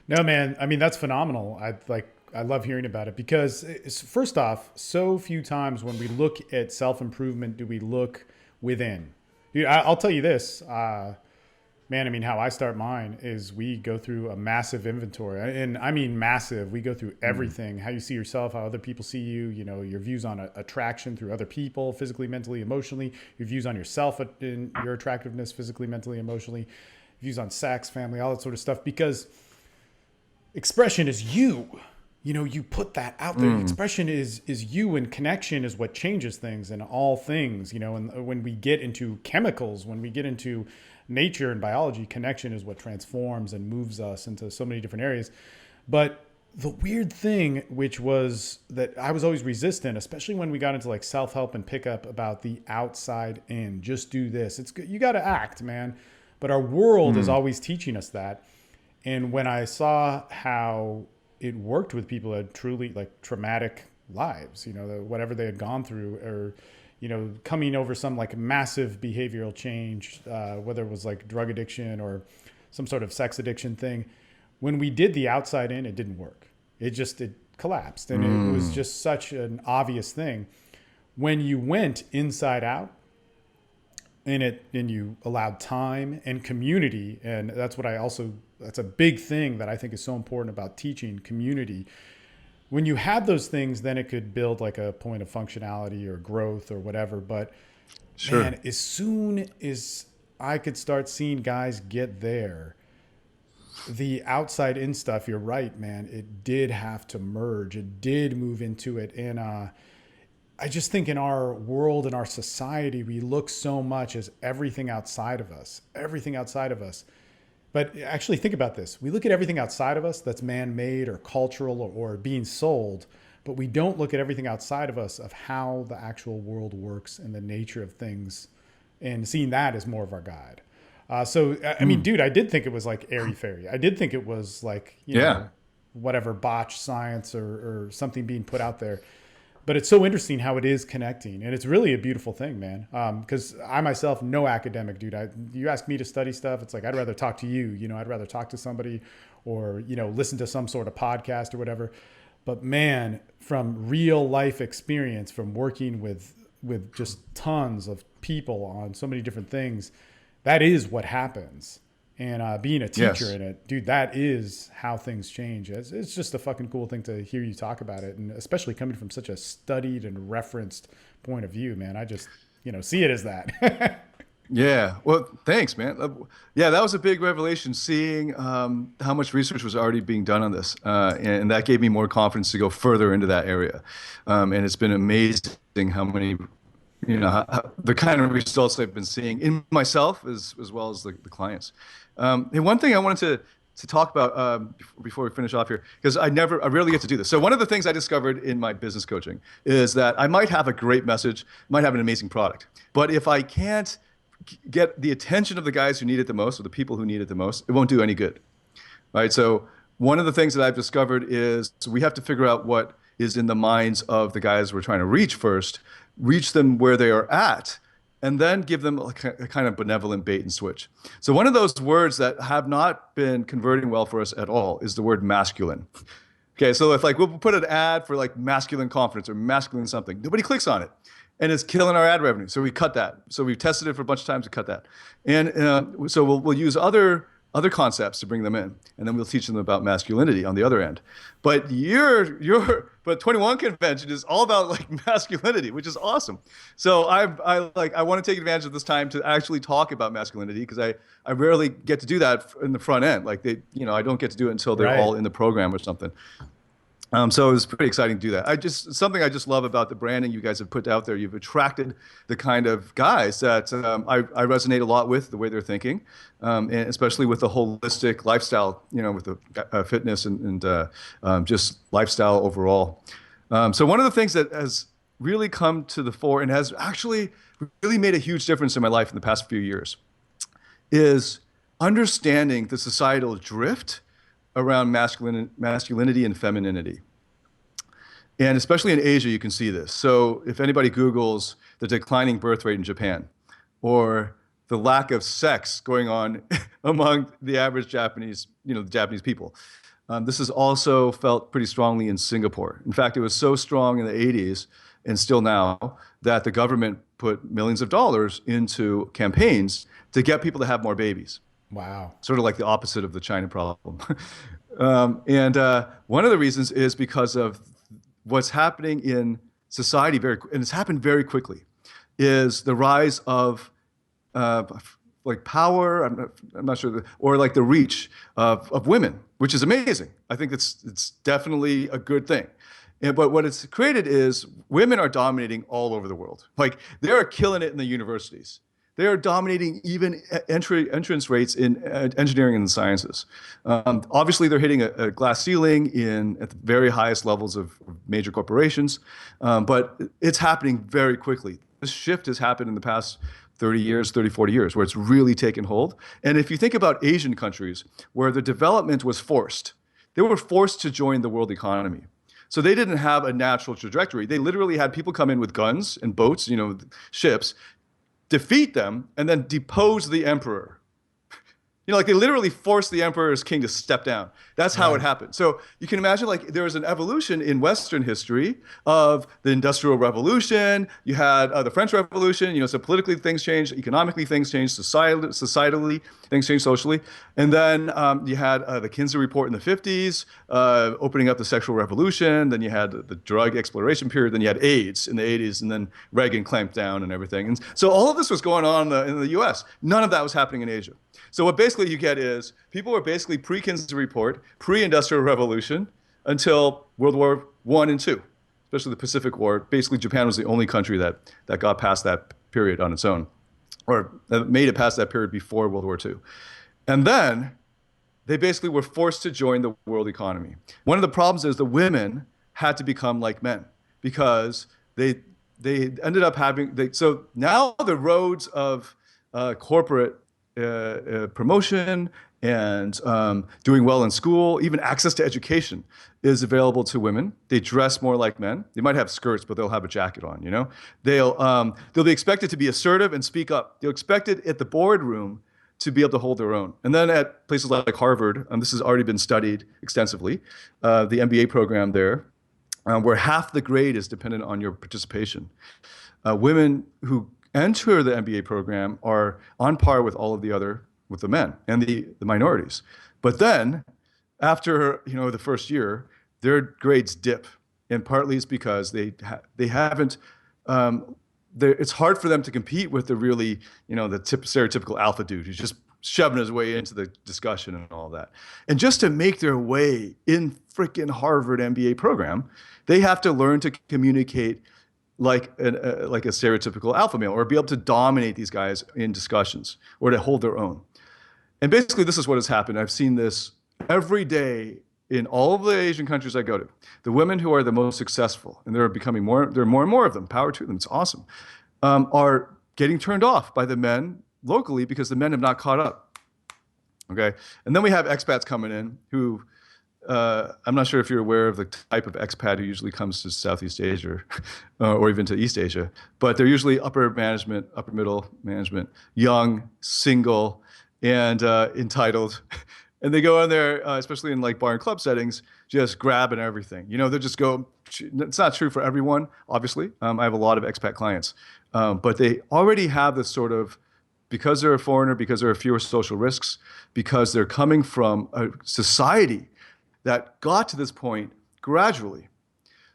No, man. I mean, that's phenomenal. I love hearing about it because first off, so few times when we look at self-improvement do we look within. Dude, I'll tell you this, man. I mean, how I start mine is we go through a massive inventory, and I mean massive. We go through everything: how you see yourself, how other people see you. Your views on attraction through other people, physically, mentally, emotionally. Your views on yourself and your attractiveness, physically, mentally, emotionally. Views on sex, family, all that sort of stuff. Because expression is you. You put that out there. Expression is you, and connection is what changes things and all things, and when we get into chemicals, when we get into nature and biology, connection is what transforms and moves us into so many different areas. But the weird thing, which was that I was always resistant, especially when we got into like self-help and pickup about the outside in, just do this. It's good. You got to act, man. But our world is always teaching us that. And when I saw how it worked with people who had truly like traumatic lives, whatever they had gone through, or, coming over some like massive behavioral change, whether it was like drug addiction or some sort of sex addiction thing. When we did the outside in, it didn't work. It collapsed. And it was just such an obvious thing. When you went inside out, and you allowed time and community, and that's a big thing that I think is so important about teaching, community. When you had those things, then it could build like a point of functionality or growth or whatever. But sure, man, as soon as I could start seeing guys get there, the outside in stuff, you're right, man, it did have to merge. It did move into it. And I just think in our world, in our society, we look so much as everything outside of us. But actually think about this. We look at everything outside of us that's man-made or cultural or being sold, but we don't look at everything outside of us of how the actual world works and the nature of things, and seeing that as more of our guide. I mean, dude, I did think it was like airy-fairy. I did think it was like, whatever botched science or something being put out there. But it's so interesting how it is connecting. And it's really a beautiful thing, man. Because I myself, no academic, dude. You ask me to study stuff, it's like I'd rather talk to you. I'd rather talk to somebody or, listen to some sort of podcast or whatever. But man, from real life experience, from working with with just tons of people on so many different things, that is what happens. And being a teacher Yes. in it, dude, that is how things change. It's just a fucking cool thing to hear you talk about it. And especially coming from such a studied and referenced point of view, man, I just, see it as that. Yeah. Well, thanks, man. Yeah, that was a big revelation seeing how much research was already being done on this. And that gave me more confidence to go further into that area. And it's been amazing how many, the kind of results I've been seeing in myself as well as the clients. And one thing I wanted to talk about before we finish off here, because I rarely get to do this. So one of the things I discovered in my business coaching is that I might have a great message, might have an amazing product, but if I can't get the attention of the guys who need it the most, or the people who need it the most, it won't do any good, right? So one of the things that I've discovered is we have to figure out what is in the minds of the guys we're trying to reach first, reach them where they are at, and then give them a kind of benevolent bait and switch. So one of those words that have not been converting well for us at all is the word masculine. Okay, so if we'll put an ad for masculine confidence or masculine something, nobody clicks on it. And it's killing our ad revenue. So we cut that. So we've tested it for a bunch of times to cut that. And so we'll use other concepts to bring them in. And then we'll teach them about masculinity on the other end. But but 21 Convention is all about masculinity, which is awesome. So I want to take advantage of this time to actually talk about masculinity, because I rarely get to do that in the front end. I don't get to do it until they're all in the program or something. So it was pretty exciting to do that. Something I just love about the branding you guys have put out there. You've attracted the kind of guys that I resonate a lot with, the way they're thinking, and especially with the holistic lifestyle, with the fitness and just lifestyle overall. So one of the things that has really come to the fore and has actually really made a huge difference in my life in the past few years is understanding the societal drift around masculinity and femininity. And especially in Asia, you can see this. So if anybody Googles the declining birth rate in Japan, or the lack of sex going on among the average Japanese, the Japanese people, this is also felt pretty strongly in Singapore. In fact, it was so strong in the 80s and still now that the government put millions of dollars into campaigns to get people to have more babies. Wow. Sort of like the opposite of the China problem. And one of the reasons is because of what's happening in society, and it's happened very quickly, is the rise of power, I'm not sure, or the reach of women, which is amazing. I think it's definitely a good thing. But what it's created is women are dominating all over the world. They are killing it in the universities. They are dominating even entrance rates in engineering and the sciences. Obviously, they're hitting a glass ceiling at the very highest levels of major corporations, but it's happening very quickly. This shift has happened in the past 30 years, 30, 40 years, where it's really taken hold. And if you think about Asian countries, where the development was forced, they were forced to join the world economy. So they didn't have a natural trajectory. They literally had people come in with guns and boats, ships, defeat them, and then depose the emperor. They literally forced the emperor's king to step down. That's how it happened. So you can imagine there was an evolution in Western history of the Industrial Revolution. You had the French Revolution, so politically things changed, economically things changed, societally things changed socially. And then you had the Kinsey Report in the 50s, opening up the sexual revolution. Then you had the drug exploration period. Then you had AIDS in the 80s, and then Reagan clamped down and everything. And so all of this was going on in the US. None of that was happening in Asia. So what basically you get is people were basically pre-Kinsey Report, pre-Industrial Revolution until World War I and II, especially the Pacific War. Basically, Japan was the only country that got past that period on its own, or that made it past that period before World War II. And then they basically were forced to join the world economy. One of the problems is the women had to become like men because they ended up having, so now the roads of corporate promotion and doing well in school, even access to education is available to women. They dress more like men. They might have skirts, but they'll have a jacket on, They'll be expected to be assertive and speak up. They're expected at the boardroom to be able to hold their own. And then at places like Harvard, this has already been studied extensively, the MBA program there, where half the grade is dependent on your participation. Women who enter the MBA program are on par with all of with the men and the minorities. But then after, the first year, their grades dip. And partly it's because they haven't, it's hard for them to compete with the really, the stereotypical alpha dude who's just shoving his way into the discussion and all that. And just to make their way in freaking Harvard MBA program, they have to learn to communicate like a stereotypical alpha male, or be able to dominate these guys in discussions, or to hold their own. And basically, this is what has happened. I've seen this every day in all of the Asian countries I go to. The women who are the most successful, and there are more and more of them, power to them, it's awesome, are getting turned off by the men locally because the men have not caught up. Okay? And then we have expats coming in who, I'm not sure if you're aware of the type of expat who usually comes to Southeast Asia or even to East Asia, but they're usually upper middle management, young, single, and entitled. And they go in there, especially in like bar and club settings, just grabbing everything. They just go, it's not true for everyone, obviously. I have a lot of expat clients, but they already have this sort of, because they're a foreigner, because there are fewer social risks, because they're coming from a society that got to this point gradually,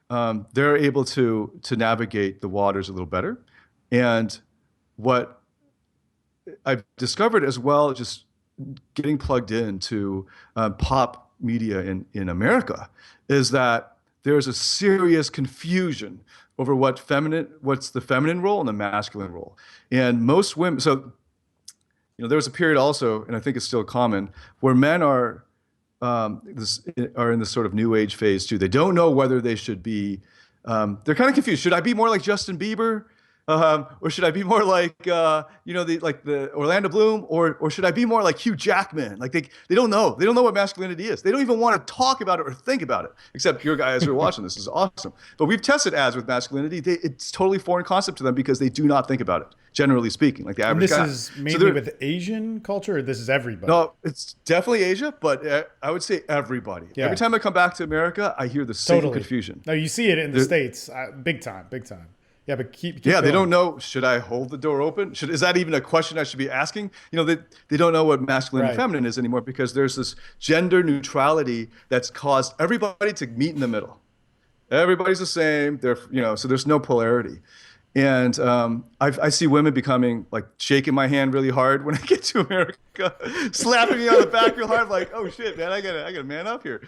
they're able to navigate the waters a little better. And what I've discovered as well, just getting plugged into pop media in is that there's a serious confusion over what's the feminine role and the masculine role. And most women, so there was a period also, and I think it's still common, where men are in this sort of new age phase too. They don't know whether they should be. They're kind of confused. Should I be more like Justin Bieber? Or should I be more like the Orlando Bloom, or should I be more like Hugh Jackman? Like they don't know. They don't know what masculinity is. They don't even want to talk about it or think about it. Except your guys who are watching this is awesome. But we've tested ads with masculinity. It's totally foreign concept to them because they do not think about it. Generally speaking, like the average guy. And this is mainly with Asian culture, or this is everybody? No, it's definitely Asia, but I would say everybody. Yeah. Every time I come back to America, I hear the same confusion. No, you see it in the States, big time. Yeah, but keep yeah, going. They don't know, should I hold the door open? Is that even a question I should be asking? They don't know what masculine and feminine is anymore because there's this gender neutrality that's caused everybody to meet in the middle. Everybody's the same. So there's no polarity. And I see women becoming like shaking my hand really hard when I get to America, slapping me on the back real hard, like, oh shit, man, I gotta man up here,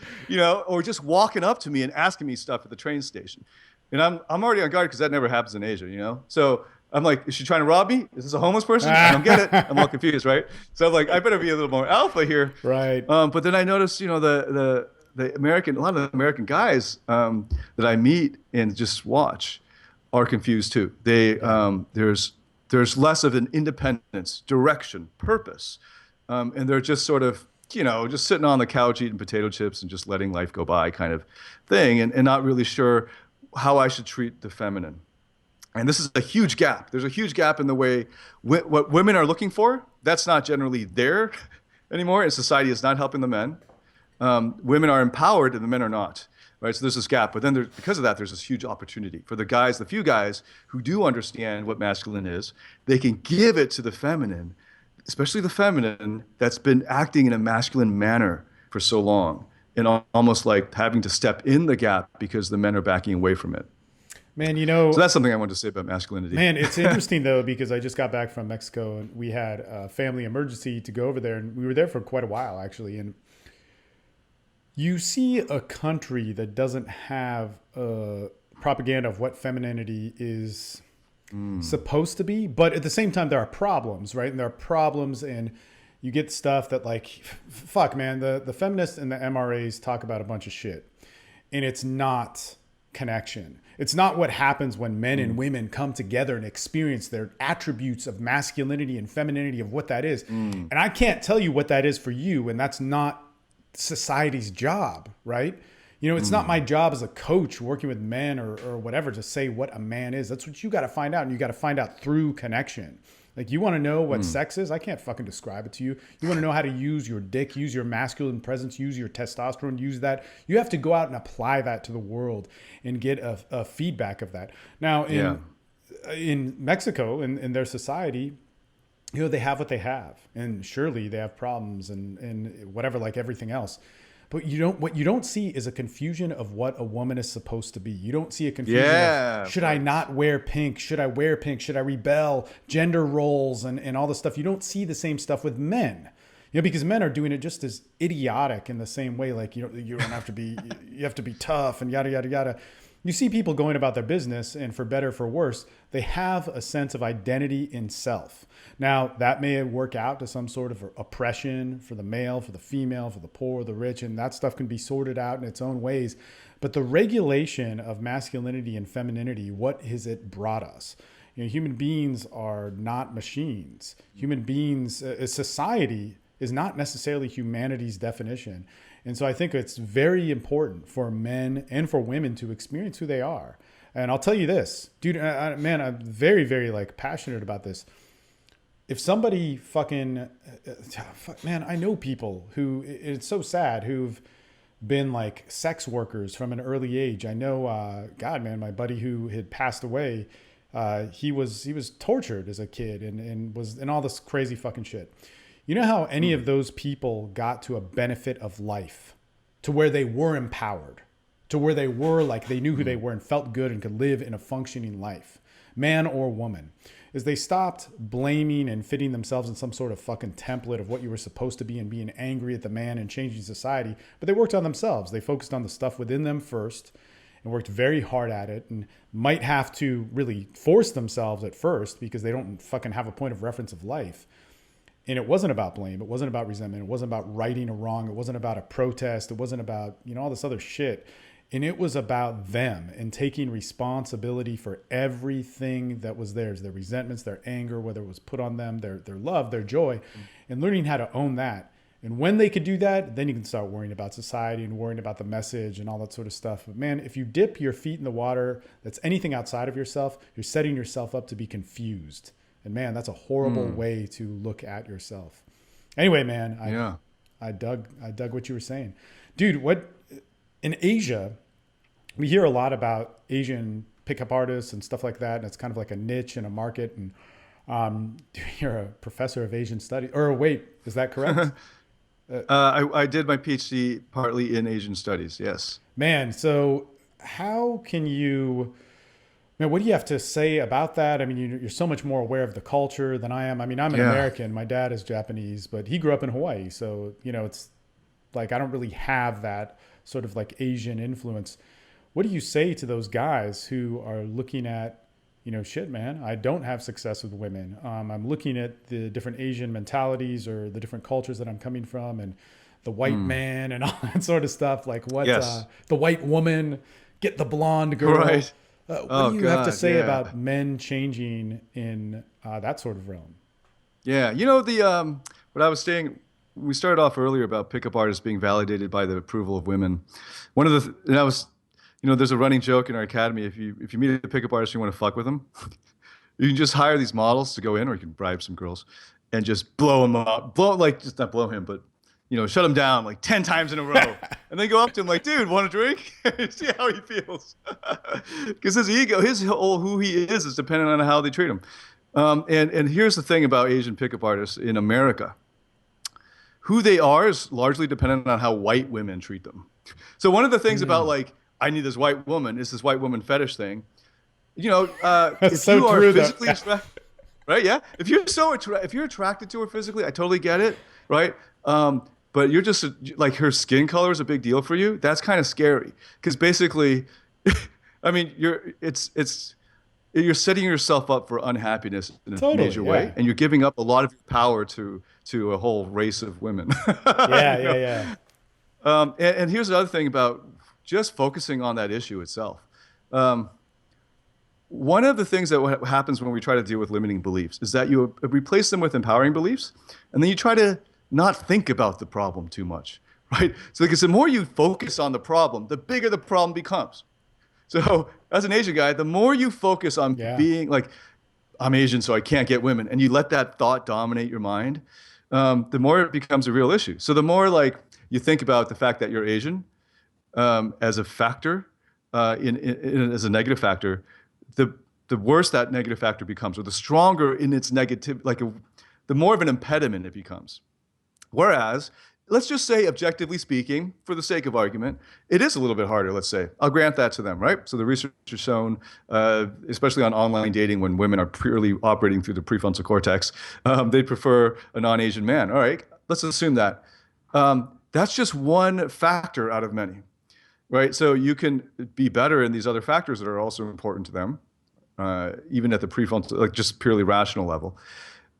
or just walking up to me and asking me stuff at the train station. And I'm already on guard because that never happens in Asia, So I'm like, is she trying to rob me? Is this a homeless person? I don't get it. I'm all confused, right? So I'm like, I better be a little more alpha here. Right. But then I noticed, a lot of the American guys that I meet and just watch are confused too. There's less of an independence, direction, purpose. And they're just sort of, just sitting on the couch eating potato chips and just letting life go by kind of thing, and not really sure how I should treat the feminine. And this is a huge gap. There's a huge gap in the way what women are looking for. That's not generally there anymore, and society is not helping the men. Women are empowered and the men are not. Right? So there's this gap. But then because of that, there's this huge opportunity for the few guys who do understand what masculine is. They can give it to the feminine, especially the feminine that's been acting in a masculine manner for so long, and almost like having to step in the gap because the men are backing away from it. Man, So that's something I wanted to say about masculinity. Man, it's interesting though, because I just got back from Mexico and we had a family emergency to go over there, and we were there for quite a while actually. And you see a country that doesn't have a propaganda of what femininity is supposed to be, but at the same time there are problems, right? And there are problems, and you get stuff that like, fuck man, the feminists and the MRAs talk about a bunch of shit, and it's not connection. It's not what happens when men and women come together and experience their attributes of masculinity and femininity, of what that is. And I can't tell you what that is for you, and that's not society's job, right? It's not my job as a coach working with men or whatever to say what a man is. That's what you got to find out, and you got to find out through connection. Like, you want to know what sex is? I can't fucking describe it to you. You want to know how to use your dick, use your masculine presence, use your testosterone, use that. You have to go out and apply that to the world and get a feedback of that. Now, in Mexico, in their society, they have what they have, and surely they have problems and whatever, like everything else. But what you don't see is a confusion of what a woman is supposed to be. You don't see a confusion of, should I not wear pink? Should I wear pink? Should I rebel? Gender roles and all this stuff. You don't see the same stuff with men. Because men are doing it just as idiotic in the same way. Like, you don't have to be, you have to be tough and yada, yada, yada. You see people going about their business, and for better or for worse, they have a sense of identity in self. Now, that may work out to some sort of oppression for the male, for the female, for the poor, the rich, and that stuff can be sorted out in its own ways. But the regulation of masculinity and femininity, what has it brought us? Human beings are not machines. Human beings, society is not necessarily humanity's definition. And so I think it's very important for men and for women to experience who they are. And I'll tell you this, dude, man, I'm very, very passionate about this. If somebody man, I know people who, it's so sad, who've been like sex workers from an early age. I know, God, man, my buddy who had passed away, he was tortured as a kid and was in all this crazy fucking shit. You know how any of those people got to a benefit of life, to where they were empowered, to where they were like they knew who they were and felt good and could live in a functioning life, man or woman, is they stopped blaming and fitting themselves in some sort of fucking template of what you were supposed to be and being angry at the man and changing society. But they worked on themselves. They focused on the stuff within them first and worked very hard at it, and might have to really force themselves at first because they don't fucking have a point of reference of life. And it wasn't about blame. It wasn't about resentment. It wasn't about righting a wrong. It wasn't about a protest. It wasn't about, all this other shit. And it was about them and taking responsibility for everything that was theirs, their resentments, their anger, whether it was put on them, their love, their joy, and learning how to own that. And when they could do that, then you can start worrying about society and worrying about the message and all that sort of stuff. But man, if you dip your feet in the water, that's anything outside of yourself, you're setting yourself up to be confused. And man, that's a horrible way to look at yourself. Anyway, man, I dug what you were saying. Dude, in Asia, we hear a lot about Asian pickup artists and stuff like that. And it's kind of like a niche and a market. And you're a professor of Asian studies. Or wait, is that correct? I did my PhD partly in Asian studies, yes. Man, so how can you... Man, what do you have to say about that? I mean, you're so much more aware of the culture than I am. I mean, I'm an American. My dad is Japanese, but he grew up in Hawaii. So, it's like I don't really have that sort of like Asian influence. What do you say to those guys who are looking at, shit, man, I don't have success with women. I'm looking at the different Asian mentalities or the different cultures that I'm coming from and the white man and all that sort of stuff. Like the white woman, get the blonde girl. Right. What do you have to say about men changing in that sort of realm? Yeah, what I was saying, we started off earlier about pickup artists being validated by the approval of women. One of the, and I was, there's a running joke in our academy. If you meet a pickup artist, and you want to fuck with them, you can just hire these models to go in, or you can bribe some girls and just blow him up, just not blow him, but shut him down like 10 times in a row. And then go up to him like, dude, want a drink? See how he feels. Because his ego, his whole who he is dependent on how they treat him. And here's the thing about Asian pickup artists in America. Who they are is largely dependent on how white women treat them. So one of the things about like, I need this white woman, is this white woman fetish thing. If so you are true, physically attracted, right? Yeah. If you're attracted to her physically, I totally get it, right? But you're just like, her skin color is a big deal for you. That's kind of scary because basically, I mean, you're setting yourself up for unhappiness in a major way, and you're giving up a lot of your power to a whole race of women. Yeah. And here's the other thing about just focusing on that issue itself. One of the things that happens when we try to deal with limiting beliefs is that you replace them with empowering beliefs, and then you try to not think about the problem too much, right? So because the more you focus on the problem, the bigger the problem becomes. So as an Asian guy, the more you focus on being like, I'm Asian, so I can't get women, and you let that thought dominate your mind, the more it becomes a real issue. So the more like you think about the fact that you're Asian as a factor, as a negative factor, the the worse that negative factor becomes, or the stronger in its negative, the more of an impediment it becomes. Whereas, let's just say, objectively speaking, for the sake of argument, it is a little bit harder, let's say. I'll grant that to them, right? So the research has shown, especially on online dating, when women are purely operating through the prefrontal cortex, they prefer a non-Asian man. All right, let's assume that. That's just one factor out of many, right? So you can be better in these other factors that are also important to them, even at the prefrontal, like just purely rational level.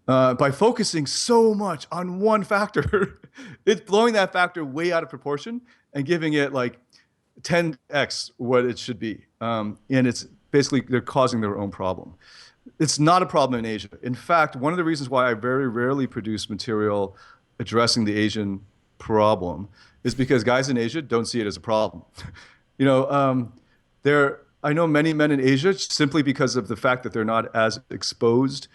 By focusing so much on one factor, it's blowing that factor way out of proportion and giving it like 10x what it should be. And it's basically, they're causing their own problem. It's not a problem in Asia. In fact, one of the reasons why I very rarely produce material addressing the Asian problem is because guys in Asia don't see it as a problem. You know, I know many men in Asia simply because of the fact that they're not as exposed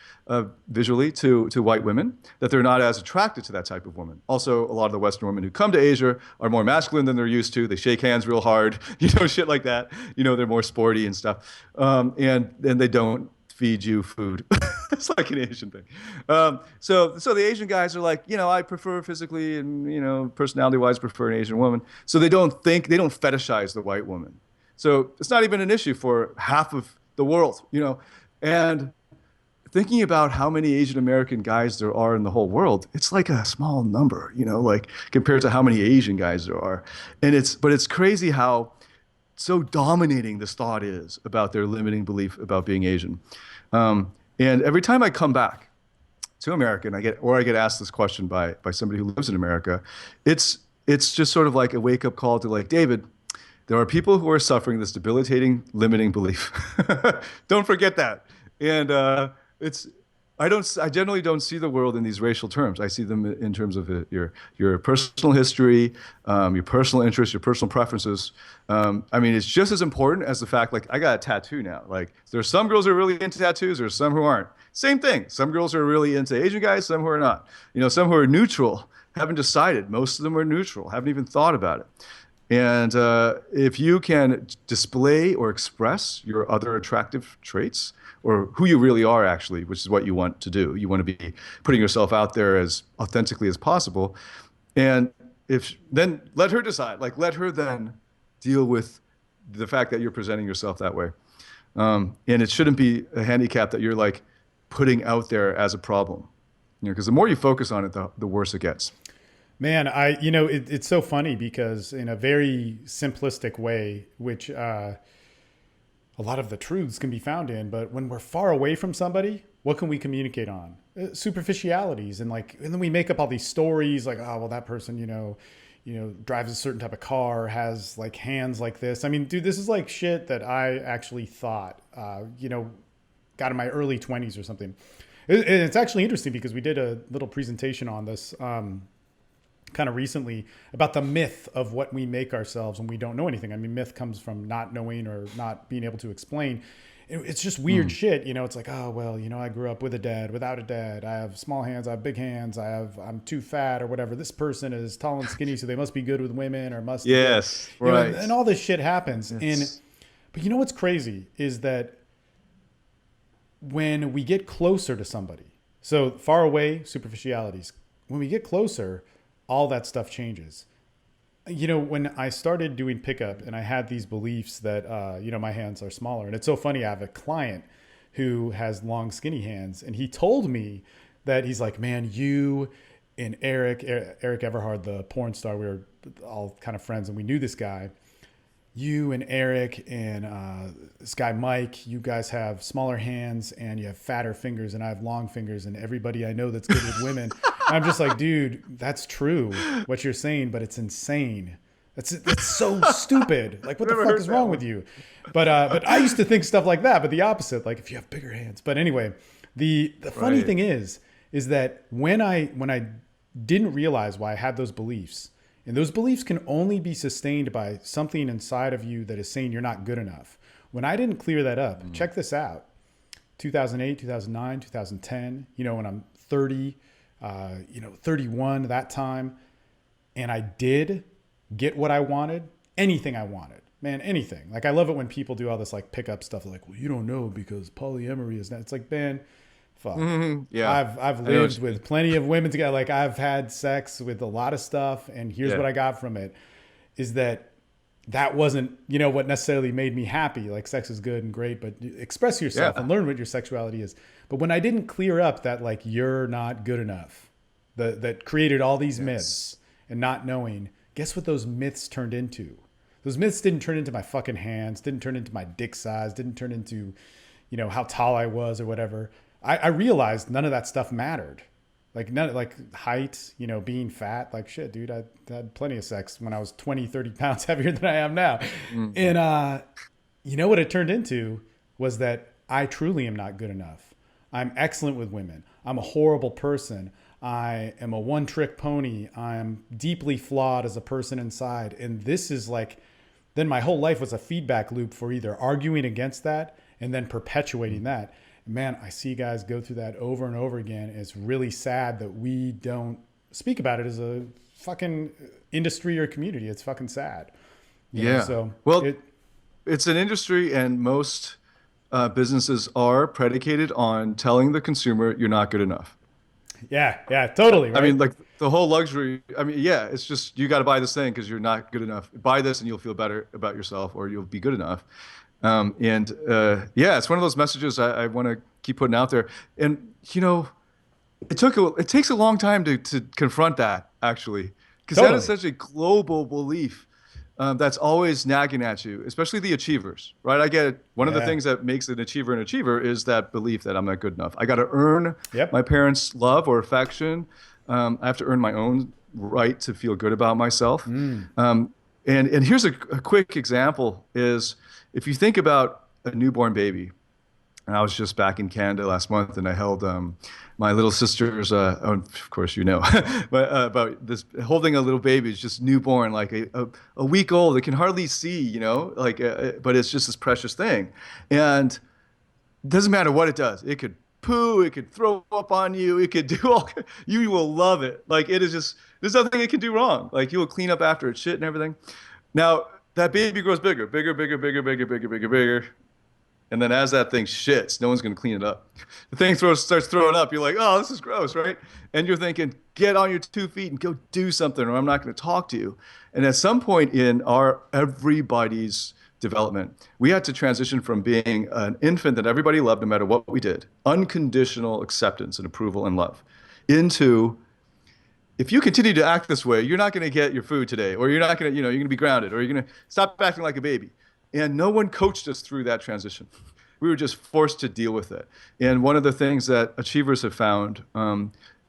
visually to white women, that they're not as attracted to that type of woman. Also, a lot of the Western women who come to Asia are more masculine than they're used to. They shake hands real hard, you know, shit like that. You know, they're more sporty and stuff. And they don't feed you food. It's like an Asian thing. So the Asian guys are like, you know, I prefer physically and, you know, personality-wise prefer an Asian woman. So they don't fetishize the white woman. So it's not even an issue for half of the world, you know. And thinking about how many Asian American guys there are in the whole world, it's like a small number, you know, like compared to how many Asian guys there are. But it's crazy how so dominating this thought is about their limiting belief about being Asian. And every time I come back to America and I get asked this question by somebody who lives in America, it's just sort of like a wake-up call to like, David, there are people who are suffering this debilitating limiting belief. Don't forget that. And I generally don't see the world in these racial terms. I see them in terms of your personal history, your personal interests, your personal preferences. I mean, it's just as important as the fact, like, I got a tattoo now. Like, there's some girls who are really into tattoos, there's some who aren't. Same thing. Some girls are really into Asian guys, some who are not. You know, some who are neutral, haven't decided. Most of them are neutral, haven't even thought about it. And if you can display or express your other attractive traits, or who you really are actually, which is what you want to do. You want to be putting yourself out there as authentically as possible. And then let her decide, like let her then deal with the fact that you're presenting yourself that way. And it shouldn't be a handicap that you're like putting out there as a problem. You know, because the more you focus on it, the worse it gets. Man, it's so funny because in a very simplistic way, which a lot of the truths can be found in, but when we're far away from somebody, what can we communicate on? Superficialities. And then we make up all these stories like, oh, well, that person, you know, drives a certain type of car, has like hands like this. I mean, dude, this is like shit that I actually thought, got in my early 20s or something. It's actually interesting because we did a little presentation on this, kind of recently about the myth of what we make ourselves when we don't know anything. I mean, myth comes from not knowing or not being able to explain. It's just weird shit. You know, it's like, oh, well, you know, I grew up with a dad, without a dad. I have small hands. I have big hands. I'm too fat or whatever. This person is tall and skinny, so they must be good with women or must. Yes. Right. You know, and all this shit happens. But you know, what's crazy is that when we get closer to somebody, so far away, superficialities, when we get closer, all that stuff changes. You know, when I started doing pickup and I had these beliefs that, my hands are smaller. And it's so funny. I have a client who has long, skinny hands. And he told me that he's like, man, you and Eric Everhard, the porn star, we were all kind of friends and we knew this guy. You and Eric and this guy, Mike, you guys have smaller hands and you have fatter fingers and I have long fingers and everybody I know that's good with women. I'm just like, dude, that's true what you're saying, but it's insane. That's so stupid. Like, what the fuck is wrong with you? But I used to think stuff like that, but the opposite, like if you have bigger hands. But anyway, the funny thing is that when I didn't realize why I had those beliefs, and those beliefs can only be sustained by something inside of you that is saying you're not good enough. When I didn't clear that up, check this out. 2008, 2009, 2010, when I'm 30, 31 that time. And I did get what I wanted, anything I wanted, man, anything. Like, I love it when people do all this like pickup stuff. Like, well, you don't know because polyamory is not, it's like, man, fuck. Yeah. I've lived with plenty of women together. Like, I've had sex with a lot of stuff. And here's what I got from it is that wasn't, what necessarily made me happy. Like, sex is good and great, but express yourself and learn what your sexuality is. But when I didn't clear up that, like, you're not good enough, that created all these myths and not knowing, guess what those myths turned into? Those myths didn't turn into my fucking hands, didn't turn into my dick size, didn't turn into, how tall I was or whatever. I realized none of that stuff mattered. Like, none, like height, being fat, like, shit, dude, I had plenty of sex when I was 20, 30 pounds heavier than I am now. And what it turned into was that I truly am not good enough. I'm excellent with women. I'm a horrible person. I am a one-trick pony. I'm deeply flawed as a person inside. And this is like, then my whole life was a feedback loop for either arguing against that and then perpetuating that. Man, I see guys go through that over and over again. It's really sad that we don't speak about it as a fucking industry or community. It's fucking sad. So it's an industry, and most businesses are predicated on telling the consumer you're not good enough. Yeah, totally. Right? I mean, like the whole luxury. I mean, it's just you got to buy this thing because you're not good enough. Buy this and you'll feel better about yourself, or you'll be good enough. It's one of those messages I want to keep putting out there. And it takes a long time to confront that, actually, because that is such a global belief that's always nagging at you, especially the achievers, right? I get it. One of the things that makes an achiever is that belief that I'm not good enough. I got to earn my parents' love or affection. I have to earn my own right to feel good about myself. And here's a quick example is, if you think about a newborn baby, and I was just back in Canada last month, and I held my little sister's, of course but about this, holding a little baby, is just newborn, like a week old. It can hardly see, but it's just this precious thing. And it doesn't matter what it does. It could poo, it could throw up on you, it could do you will love it. Like, it is just, there's nothing it can do wrong. Like, you will clean up after its shit and everything. Now, that baby grows bigger. And then as that thing shits, no one's going to clean it up. The thing starts throwing up. You're like, oh, this is gross, right? And you're thinking, get on your 2 feet and go do something, or I'm not going to talk to you. And at some point in everybody's development, we had to transition from being an infant that everybody loved no matter what we did, unconditional acceptance and approval and love, into, if you continue to act this way, you're not going to get your food today, or you're not going to, you're going to be grounded, or you're going to stop acting like a baby. And no one coached us through that transition. We were just forced to deal with it. And one of the things that achievers have found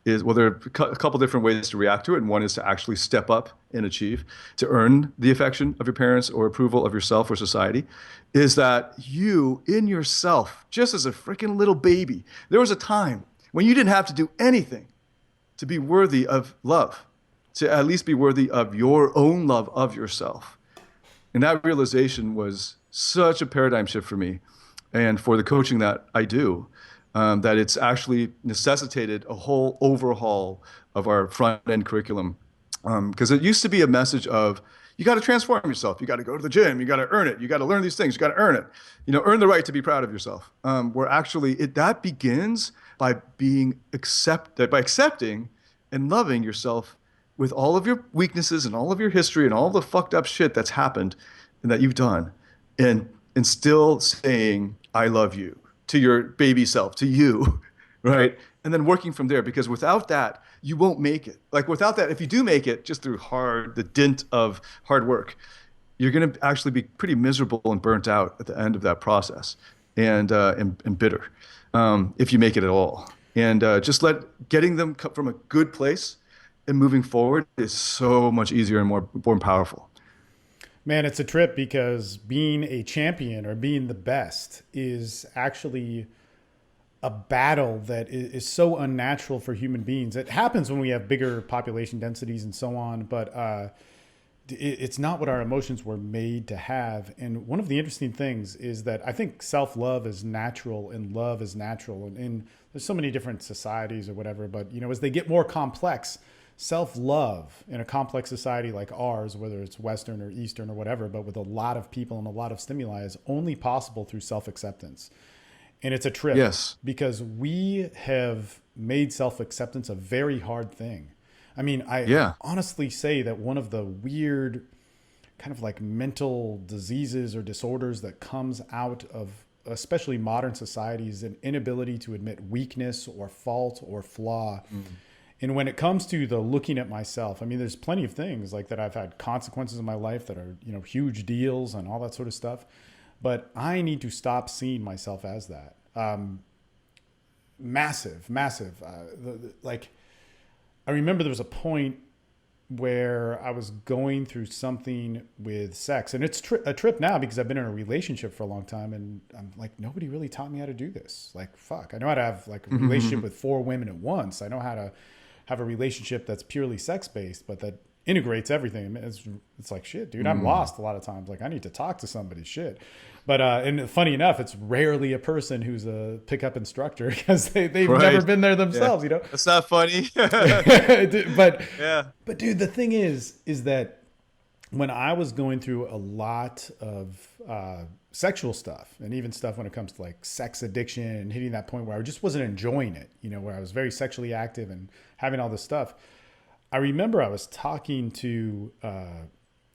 is, well, there are a couple different ways to react to it. And one is to actually step up and achieve, to earn the affection of your parents or approval of yourself or society, is that you, in yourself, just as a freaking little baby, there was a time when you didn't have to do anything to be worthy of love, to at least be worthy of your own love of yourself. And that realization was such a paradigm shift for me and for the coaching that I do, that it's actually necessitated a whole overhaul of our front-end curriculum. Because it used to be a message of, you got to transform yourself. You got to go to the gym. You got to earn it. You got to learn these things. You got to earn it. Earn the right to be proud of yourself. Where actually that begins by by accepting and loving yourself with all of your weaknesses and all of your history and all the fucked up shit that's happened and that you've done, and still saying, I love you, to your baby self, to you, right? And then working from there, because without that, you won't make it. Like, without that, if you do make it just through the dint of hard work, you're going to actually be pretty miserable and burnt out at the end of that process, and bitter, if you make it at all. And just getting them from a good place and moving forward is so much easier and more powerful. Man, it's a trip, because being a champion or being the best is actually a battle that is so unnatural for human beings. It happens when we have bigger population densities and so on, but it's not what our emotions were made to have. And one of the interesting things is that I think self-love is natural and love is natural. And there's so many different societies or whatever, but as they get more complex, self-love in a complex society like ours, whether it's Western or Eastern or whatever, but with a lot of people and a lot of stimuli, is only possible through self-acceptance. And it's a trip. Yes. Because we have made self-acceptance a very hard thing. I mean, honestly say that one of the weird kind of like mental diseases or disorders that comes out of especially modern society is an inability to admit weakness or fault or flaw. And when it comes to the looking at myself, I mean, there's plenty of things like that I've had consequences in my life that are, huge deals and all that sort of stuff. But I need to stop seeing myself as that. Massive. I remember there was a point where I was going through something with sex, and it's a trip now because I've been in a relationship for a long time, and I'm like, nobody really taught me how to do this. Like, fuck, I know how to have like a relationship with 4 women at once. I know how to have a relationship that's purely sex-based, but that integrates everything. It's like, shit, dude, I'm lost a lot of times. Like, I need to talk to somebody, shit. But and funny enough, it's rarely a person who's a pickup instructor because they've never been there themselves, That's not funny. But dude, the thing is that when I was going through a lot of sexual stuff, and even stuff when it comes to like sex addiction and hitting that point where I just wasn't enjoying it, where I was very sexually active and having all this stuff, I remember I was talking to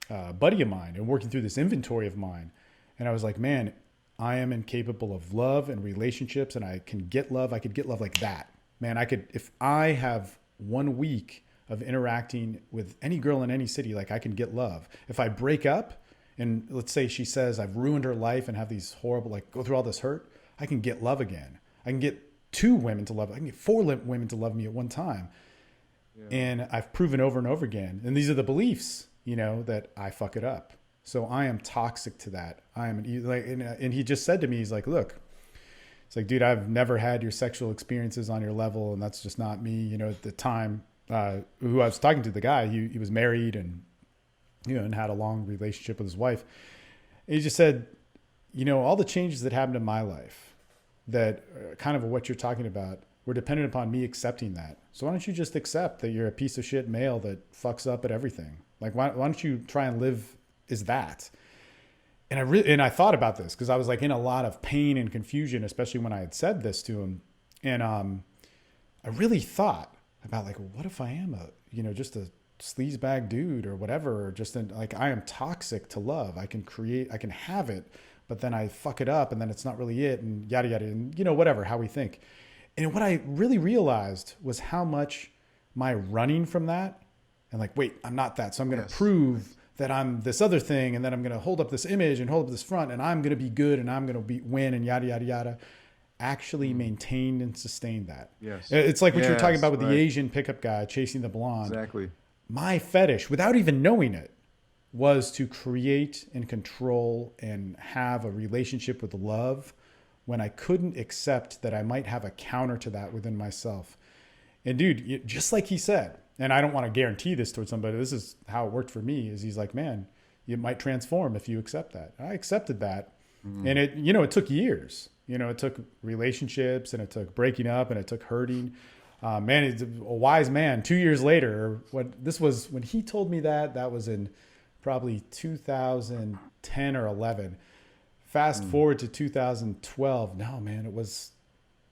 a buddy of mine and working through this inventory of mine. And I was like, man, I am incapable of love and relationships, and I can get love. I could get love like that. Man, if I have 1 week of interacting with any girl in any city, like I can get love. If I break up and let's say she says I've ruined her life and have these horrible, like go through all this hurt, I can get love again. I can get 2 women to love. I can get 4 women to love me at one time. Yeah. And I've proven over and over again. And these are the beliefs, that I fuck it up. So I am toxic to that. And he just said to me, he's like, look, it's like, dude, I've never had your sexual experiences on your level. And that's just not me. At the time, who I was talking to, the guy, he was married and, and had a long relationship with his wife. And he just said, all the changes that happened in my life that kind of what you're talking about were dependent upon me accepting that. So why don't you just accept that you're a piece of shit male that fucks up at everything? Like, why don't you try and live as that? And I thought about this because I was like in a lot of pain and confusion, especially when I had said this to him. And I really thought about like, what if I am just a sleazebag dude or whatever, or just like I am toxic to love. I can have it, but then I fuck it up and then it's not really it, and yada, yada, and whatever, how we think. And what I really realized was how much my running from that and like, wait, I'm not that. So I'm going to prove that I'm this other thing. And then I'm going to hold up this image and hold up this front, and I'm going to be good and I'm going to win and yada, yada, yada, actually maintained and sustained that. Yes. It's like what you're talking about with the Asian pickup guy chasing the blonde. Exactly. My fetish, without even knowing it, was to create and control and have a relationship with love when I couldn't accept that I might have a counter to that within myself. And dude, just like he said, and I don't want to guarantee this towards somebody, this is how it worked for me, is he's like, man, you might transform if you accept that. I accepted that. And it took years. It took relationships, and it took breaking up, and it took hurting. Man, he's a wise man. 2 years later, when he told me that was in probably 2010 or 11. Fast forward to 2012. No, man, it was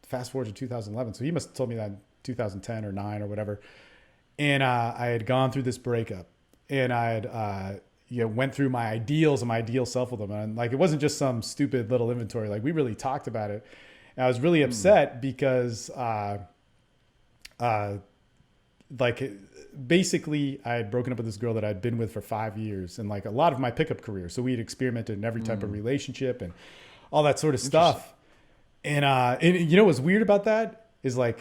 fast forward to 2011. So he must have told me that in 2010 or 9 or whatever. And I had gone through this breakup, and I had went through my ideals and my ideal self with him. And like, it wasn't just some stupid little inventory. Like, we really talked about it. And I was really upset because basically I had broken up with this girl that I'd been with for 5 years, and like a lot of my pickup career. So we had experimented in every type of relationship and all that sort of stuff. And what's weird about that is like,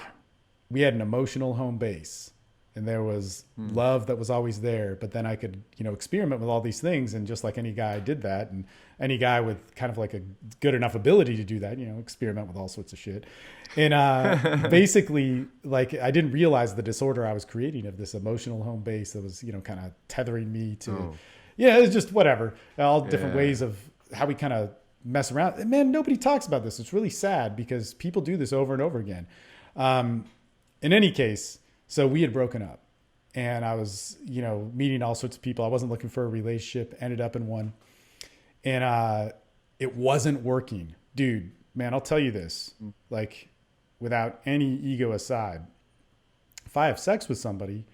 we had an emotional home base, and there was love that was always there, but then I could, experiment with all these things. And just like any guy did that, and any guy with kind of like a good enough ability to do that, experiment with all sorts of shit. And basically, like, I didn't realize the disorder I was creating of this emotional home base that was, kind of tethering me to Yeah, it's just whatever. All different Yeah. ways of how we kind of mess around. And man, nobody talks about this. It's really sad because people do this over and over again. Um, in any case, so we had broken up and I was, meeting all sorts of people. I wasn't looking for a relationship, ended up in one. And it wasn't working. Dude, man, I'll tell you this, like without any ego aside, if I have sex with somebody,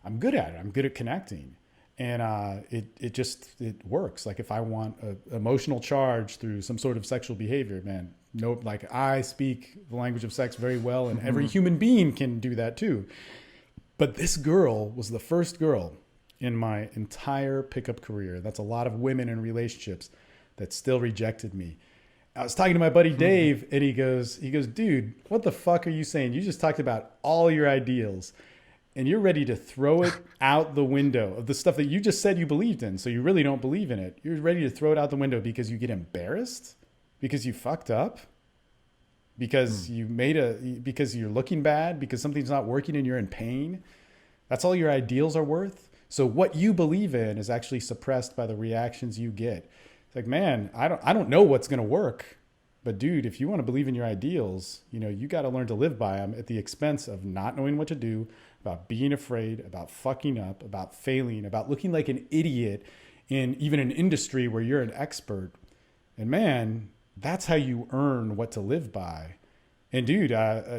I'm good at it. I'm good at connecting. And it works. Like if I want an emotional charge through some sort of sexual behavior, man, no, like I speak the language of sex very well, and every human being can do that too. But this girl was the first girl in my entire pickup career. That's a lot of women in relationships that still rejected me. I was talking to my buddy Dave, and he goes, dude, what the fuck are you saying? You just talked about all your ideals, and you're ready to throw it out the window of the stuff that you just said you believed in. So you really don't believe in it. You're ready to throw it out the window because you get embarrassed, because you fucked up, because because you're looking bad, because something's not working and you're in pain. That's all your ideals are worth. So what you believe in is actually suppressed by the reactions you get. It's like, man, I don't know what's going to work, but dude, if you want to believe in your ideals, you got to learn to live by them at the expense of not knowing what to do, about being afraid, about fucking up, about failing, about looking like an idiot in even an industry where you're an expert. And man, that's how you earn what to live by. And dude,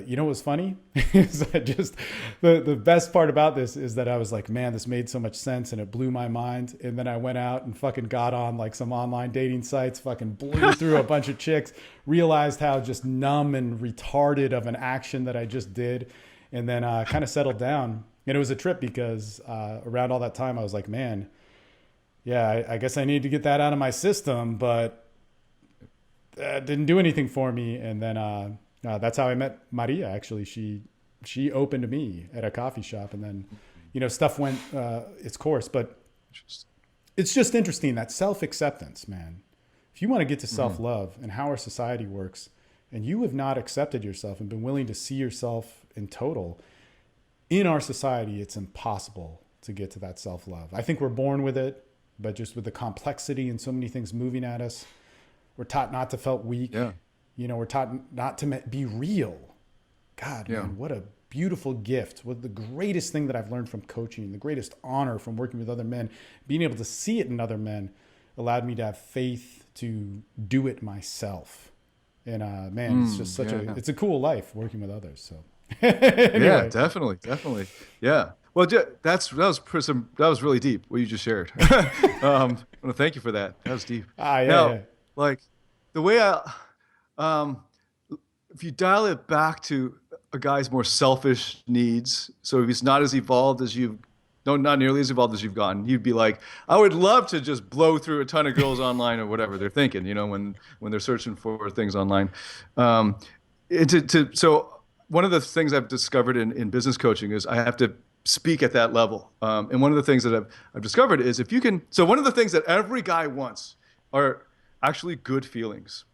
you know what's funny? Is that just the best part about this is that I was like, man, this made so much sense and it blew my mind. And then I went out and fucking got on like some online dating sites, fucking blew through a bunch of chicks, realized how just numb and retarded of an action that I just did. And then kind of settled down. And it was a trip because around all that time, I was like, man, yeah, I guess I need to get that out of my system, but that didn't do anything for me. And then that's how I met Maria. Actually, she opened to me at a coffee shop, and then, stuff went its course. But it's just interesting that self-acceptance, man. If you want to get to self-love and how our society works, and you have not accepted yourself and been willing to see yourself in total, in our society, it's impossible to get to that self-love. I think we're born with it, but just with the complexity and so many things moving at us, we're taught not to felt weak. Yeah. We're taught not to be real. God, Yeah. man, what a beautiful gift. What the greatest thing that I've learned from coaching, the greatest honor from working with other men, being able to see it in other men allowed me to have faith to do it myself. And man, it's just it's a cool life working with others. So anyway. Yeah, definitely. Yeah. Well, that was really deep what you just shared. I want to thank you for that. That was deep. Now, like the way if you dial it back to a guy's more selfish needs, so if he's not as evolved as not nearly as evolved as you've gotten, you'd be like, I would love to just blow through a ton of girls online or whatever they're thinking, when they're searching for things online. So one of the things I've discovered in business coaching is I have to speak at that level. And one of the things that I've discovered is so one of the things that every guy wants are actually good feelings.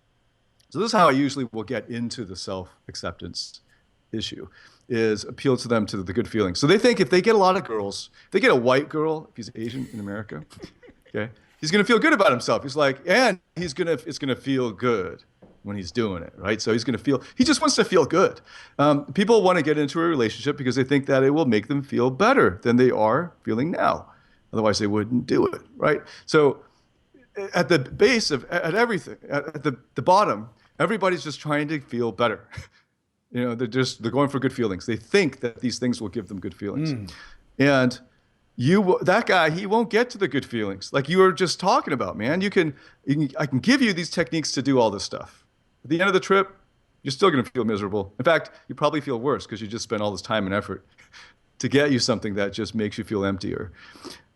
So this is how I usually will get into the self-acceptance issue, is appeal to them to the good feelings. So they think if they get a lot of girls, if they get a white girl, if he's Asian in America, okay, he's going to feel good about himself. He's like, and it's going to feel good when he's doing it, right? So he just wants to feel good. People want to get into a relationship because they think that it will make them feel better than they are feeling now. Otherwise they wouldn't do it, right? So at the base of everything, at the bottom, everybody's just trying to feel better. They're going for good feelings. They think that these things will give them good feelings. And that guy, he won't get to the good feelings like you were just talking about, man. I can give you these techniques to do all this stuff. At the end of the trip, you're still going to feel miserable. In fact, you probably feel worse because you just spent all this time and effort to get you something that just makes you feel emptier.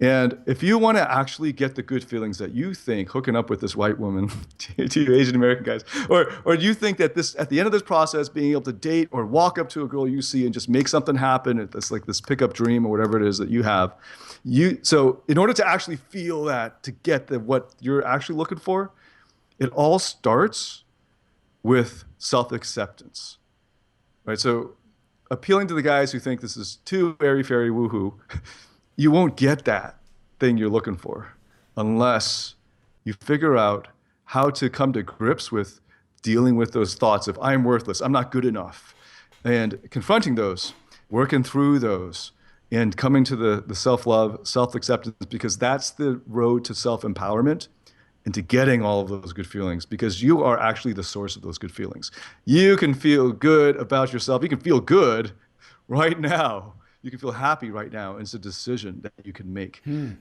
And if you want to actually get the good feelings that you think hooking up with this white woman, to you Asian American guys, or you think that at the end of this process, being able to date or walk up to a girl you see and just make something happen, it's like this pickup dream or whatever it is that you have. So in order to actually feel that, to get what you're actually looking for, it all starts with self-acceptance, right? So appealing to the guys who think this is too airy-fairy woohoo, you won't get that thing you're looking for unless you figure out how to come to grips with dealing with those thoughts of I'm worthless, I'm not good enough, and confronting those, working through those, and coming to the self-love, self-acceptance, because that's the road to self-empowerment and to getting all of those good feelings, because you are actually the source of those good feelings. You can feel good about yourself. You can feel good right now. You can feel happy right now. And it's a decision that you can make. And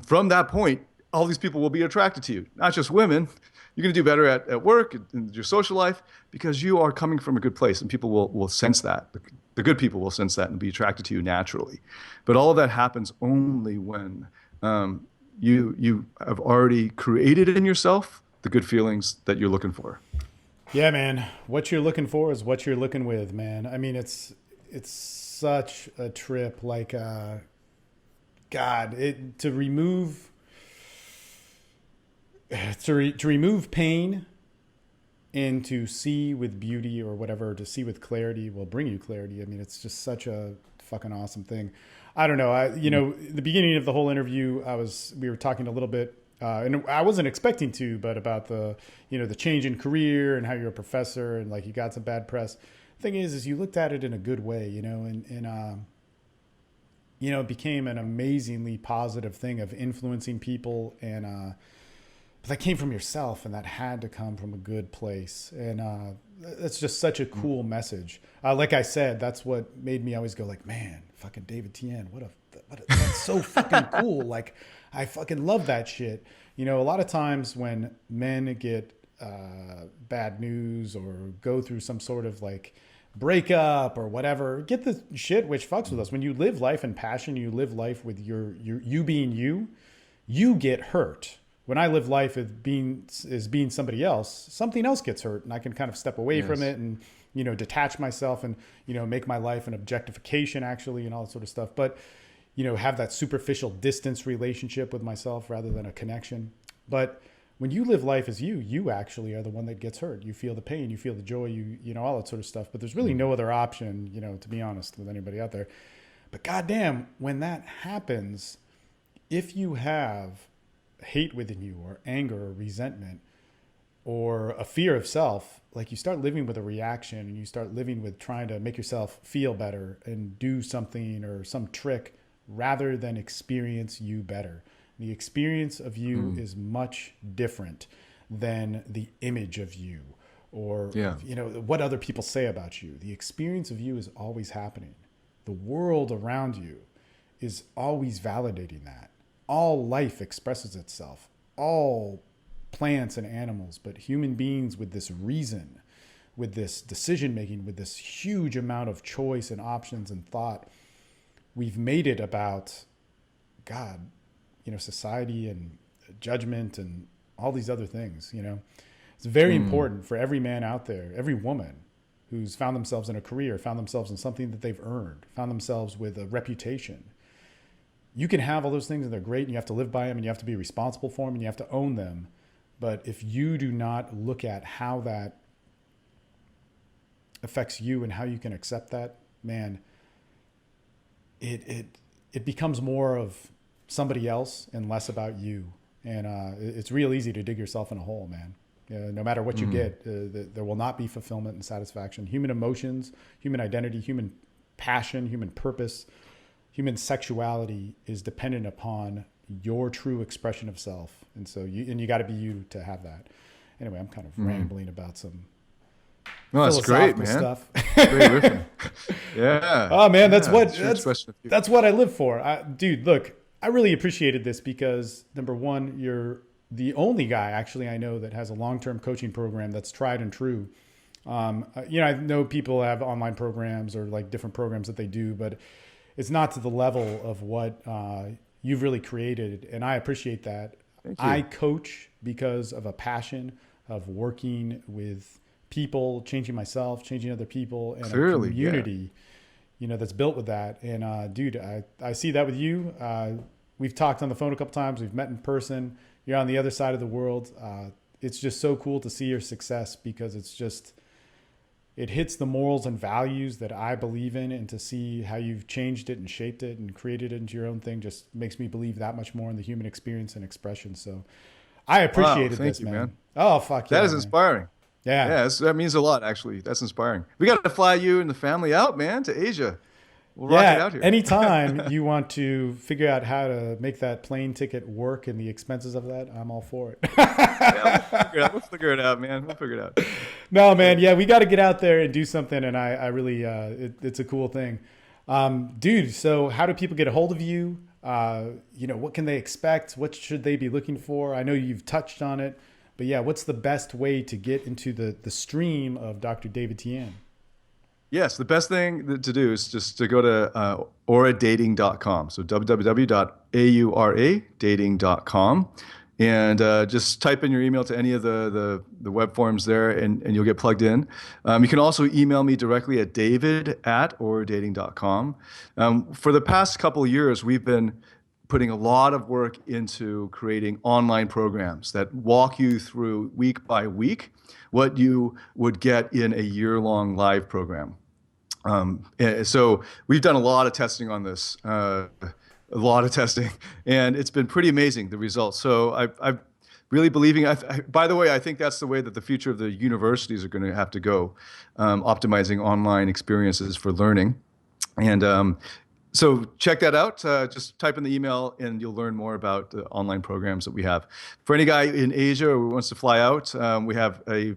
from that point, all these people will be attracted to you, not just women. You're going to do better at work, in your social life, because you are coming from a good place, and people will sense that. The good people will sense that and be attracted to you naturally. But all of that happens only when you have already created in yourself the good feelings that you're looking for. Yeah, man. What you're looking for is what you're looking with, man. I mean, it's such a trip. Like, God, to remove pain and to see with beauty or whatever, to see with clarity will bring you clarity. I mean, it's just such a fucking awesome thing. I don't know. The beginning of the whole interview, we were talking a little bit, and I wasn't expecting to, but about the change in career and how you're a professor and like you got some bad press. The thing is you looked at it in a good way, and it became an amazingly positive thing of influencing people, and but that came from yourself, and that had to come from a good place, and that's just such a cool message. Like I said, that's what made me always go like, man, fucking David Tian, that's so fucking cool. Like, I fucking love that shit. A lot of times when men get bad news or go through some sort of like breakup or whatever, get the shit which fucks with us. When you live life in passion, you live life with you being you get hurt. When I live life as being somebody else, something else gets hurt, and I can kind of step away from it and detach myself and make my life an objectification actually and all that sort of stuff. But have that superficial distance relationship with myself rather than a connection. But when you live life as you actually are the one that gets hurt. You feel the pain, you feel the joy, all that sort of stuff. But there's really no other option, to be honest with anybody out there. But goddamn, when that happens, if you have hate within you or anger or resentment or a fear of self, like you start living with a reaction and you start living with trying to make yourself feel better and do something or some trick rather than experience you better. The experience of you is much different than the image of you or what other people say about you. The experience of you is always happening. The world around you is always validating that. All life expresses itself, all plants and animals, but human beings with this reason, with this decision making, with this huge amount of choice and options and thought, we've made it about God, society and judgment and all these other things. It's very important for every man out there, every woman who's found themselves in a career, found themselves in something that they've earned, found themselves with a reputation. You can have all those things and they're great and you have to live by them and you have to be responsible for them and you have to own them. But if you do not look at how that affects you and how you can accept that, man, it becomes more of somebody else and less about you. And it's real easy to dig yourself in a hole, man. No matter what you get, there will not be fulfillment and satisfaction. Human emotions, human identity, human passion, human purpose, human sexuality is dependent upon your true expression of self. And so you got to be you to have that. Anyway, I'm kind of rambling about some philosophical stuff. Great riffing. Yeah. Oh man, that's what I live for. Dude, look, I really appreciated this because number one, you're the only guy actually I know that has a long-term coaching program that's tried and true. I know people have online programs or like different programs that they do, but it's not to the level of what you've really created. And I appreciate that. I coach because of a passion of working with people, changing myself, changing other people, and a community, that's built with that. And dude, I see that with you. We've talked on the phone a couple times. We've met in person. You're on the other side of the world. It's just so cool to see your success because it's just it hits the morals and values that I believe in, and to see how you've changed it and shaped it and created it into your own thing just makes me believe that much more in the human experience and expression. So I Wow, appreciated thank this, you, man. man. Oh, fuck That yeah, is man. inspiring. Yeah. Yeah, that means a lot, actually. That's inspiring. We got to fly you and the family out, man, to Asia. We'll rock it Yeah. out here. Anytime you want to figure out how to make that plane ticket work and the expenses of that, I'm all for it. Yeah, we'll figure it out. We'll figure it out, man. We'll figure it out. No, man. Yeah, we got to get out there and do something. And I really, it's a cool thing. Dude, so how do people get a hold of you? What can they expect? What should they be looking for? I know you've touched on it, but yeah, what's the best way to get into the stream of Dr. David Tian? Yes, the best thing to do is just to go to auradating.com. So www.auradating.com. And just type in your email to any of the web forms there, and you'll get plugged in. You can also email me directly at david@auradating.com. For the past couple of years, we've been putting a lot of work into creating online programs that walk you through week by week what you would get in a year-long live program. So we've done a lot of testing on this, a lot of testing, and it's been pretty amazing, the results. So I'm really believing, by the way, I think that's the way that the future of the universities are going to have to go, optimizing online experiences for learning. And so check that out. Just type in the email and you'll learn more about the online programs that we have. For any guy in Asia who wants to fly out, we have a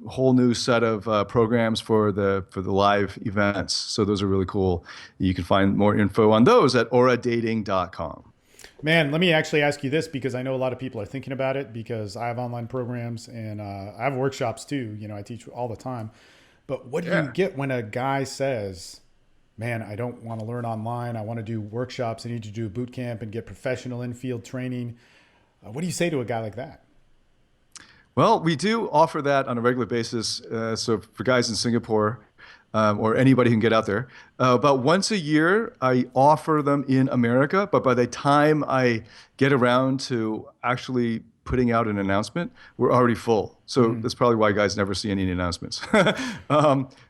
whole new set of programs for the live events. So those are really cool. You can find more info on those at auradating.com. Man, let me actually ask you this, because I know a lot of people are thinking about it, because I have online programs and I have workshops too. I teach all the time. But what do you get when a guy says, man, I don't want to learn online. I want to do workshops. I need to do a boot camp and get professional in-field training. What do you say to a guy like that? Well, we do offer that on a regular basis. So for guys in Singapore, or anybody who can get out there, about once a year, I offer them in America. But by the time I get around to actually putting out an announcement, we're already full. So that's probably why guys never see any announcements.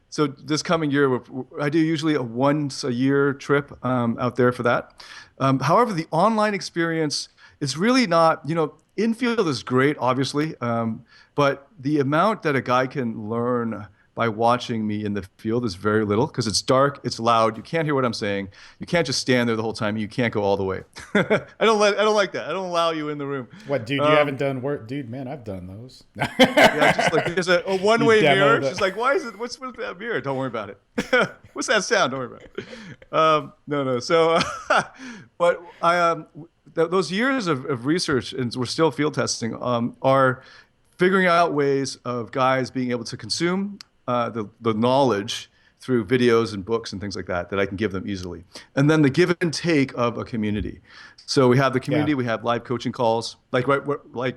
So this coming year, I do usually a once a year trip out there for that. However, the online experience is really not, infield is great, obviously, but the amount that a guy can learn by watching me in the field is very little, because it's dark, it's loud, you can't hear what I'm saying, you can't just stand there the whole time, you can't go all the way. I don't like that. I don't allow you in the room. What, dude? You haven't done work, dude? Man, I've done those. Yeah, just like there's a one-way mirror. She's like, why is it? What's with that mirror? Don't worry about it. What's that sound? Don't worry about it. No. So, but those years of research, and we're still field testing, are figuring out ways of guys being able to consume the knowledge through videos and books and things like that I can give them easily. And then the give and take of a community. So we have the community, we have live coaching calls, like what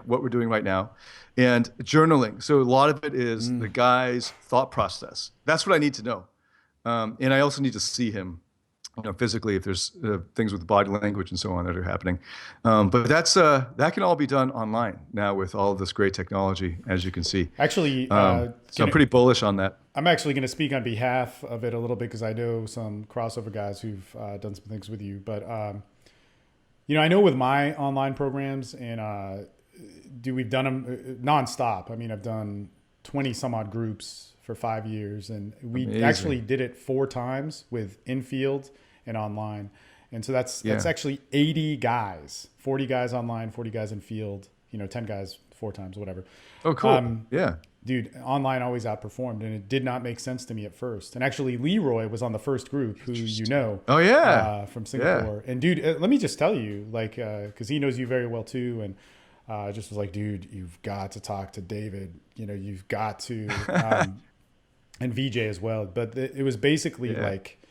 we're doing right now, and journaling. So a lot of it is the guy's thought process. That's what I need to know. And I also need to see him, physically, if there's things with body language and so on that are happening. But that can all be done online now with all of this great technology, as you can see. Actually, so I'm pretty bullish on that. I'm actually going to speak on behalf of it a little bit, because I know some crossover guys who've done some things with you. But, I know with my online programs, and we've done them nonstop. I mean, I've done 20 some odd groups for 5 years, and we actually did it 4 times with infield and online. And so that's actually 80 guys, 40 guys online, 40 guys in field, 10 guys 4 times, whatever. Oh, cool. Dude, online always outperformed, and it did not make sense to me at first. And actually, Leroy was on the first group, who Oh, yeah. from Singapore. And dude, let me just tell you, because he knows you very well too, and just was like, dude, you've got to talk to David. You've got to, and VJ as well. But it was basically like,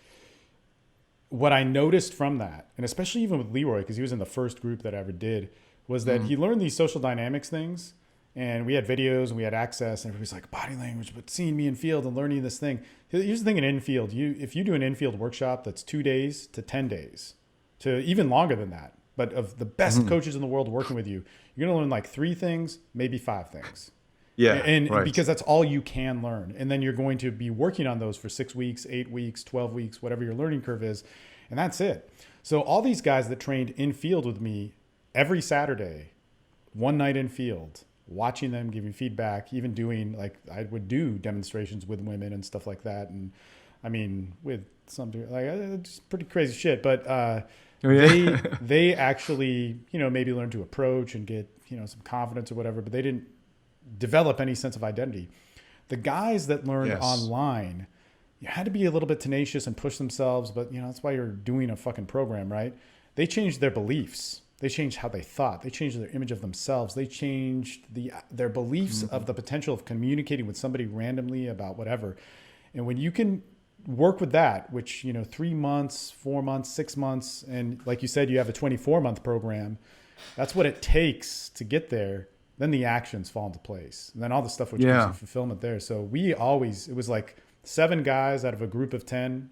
what I noticed from that, and especially even with Leroy, because he was in the first group that I ever did, was that he learned these social dynamics things. And we had videos and we had access, and everybody's like, body language, but seeing me in field and learning this thing. Here's the thing in infield. If you do an infield workshop that's 2 days to 10 days, to even longer than that, but of the best coaches in the world working with you, you're going to learn like 3 things, maybe 5 things. Yeah, And right. because that's all you can learn. And then you're going to be working on those for 6 weeks, 8 weeks, 12 weeks, whatever your learning curve is. And that's it. So all these guys that trained in field with me every Saturday, one night in field, watching them, giving feedback, even doing like I would do demonstrations with women and stuff like that. And I mean, with something like it's pretty crazy shit, but Oh, yeah. they actually, maybe learn to approach and get, some confidence or whatever, but they didn't develop any sense of identity. The guys that learned Yes. online, you had to be a little bit tenacious and push themselves, but that's why you're doing a fucking program, right? They changed their beliefs. They changed how they thought. They changed their image of themselves. They changed their beliefs of the potential of communicating with somebody randomly about whatever. And when you can work with that, which 3 months, 4 months, 6 months, and like you said, you have a 24-month program. That's what it takes to get there. Then the actions fall into place, and then all the stuff which gives you Yeah. fulfillment there. So it was like 7 guys out of a group of 10,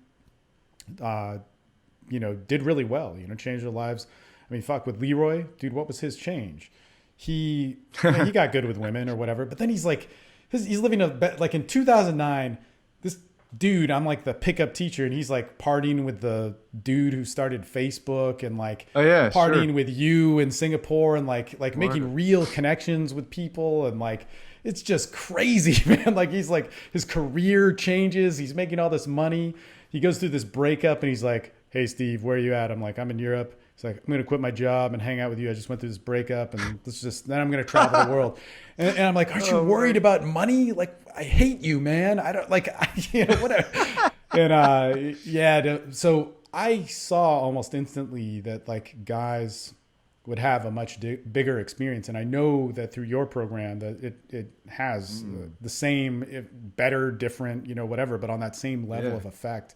did really well. Changed their lives. I mean, fuck, with Leroy, dude, what was his change? He got good with women or whatever, but then he's like, he's living like in 2009. This dude, I'm like the pickup teacher, and he's like partying with the dude who started Facebook, and like Oh, yeah, partying sure. with you in Singapore, and like Word. making real connections with people, and like it's just crazy, man. Like he's like his career changes. He's making all this money. He goes through this breakup, and he's like, "Hey, Steve, where are you at?" I'm like, "I'm in Europe." He's like, "I'm going to quit my job and hang out with you. I just went through this breakup, and then I'm going to travel the world." And I'm like, "Aren't you Oh, worried man. about money? Like, I hate you, man. I don't like, whatever." And so I saw almost instantly that like guys would have a much bigger experience, and I know that through your program that it has the same, better, different, whatever, but on that same level Yeah. of effect.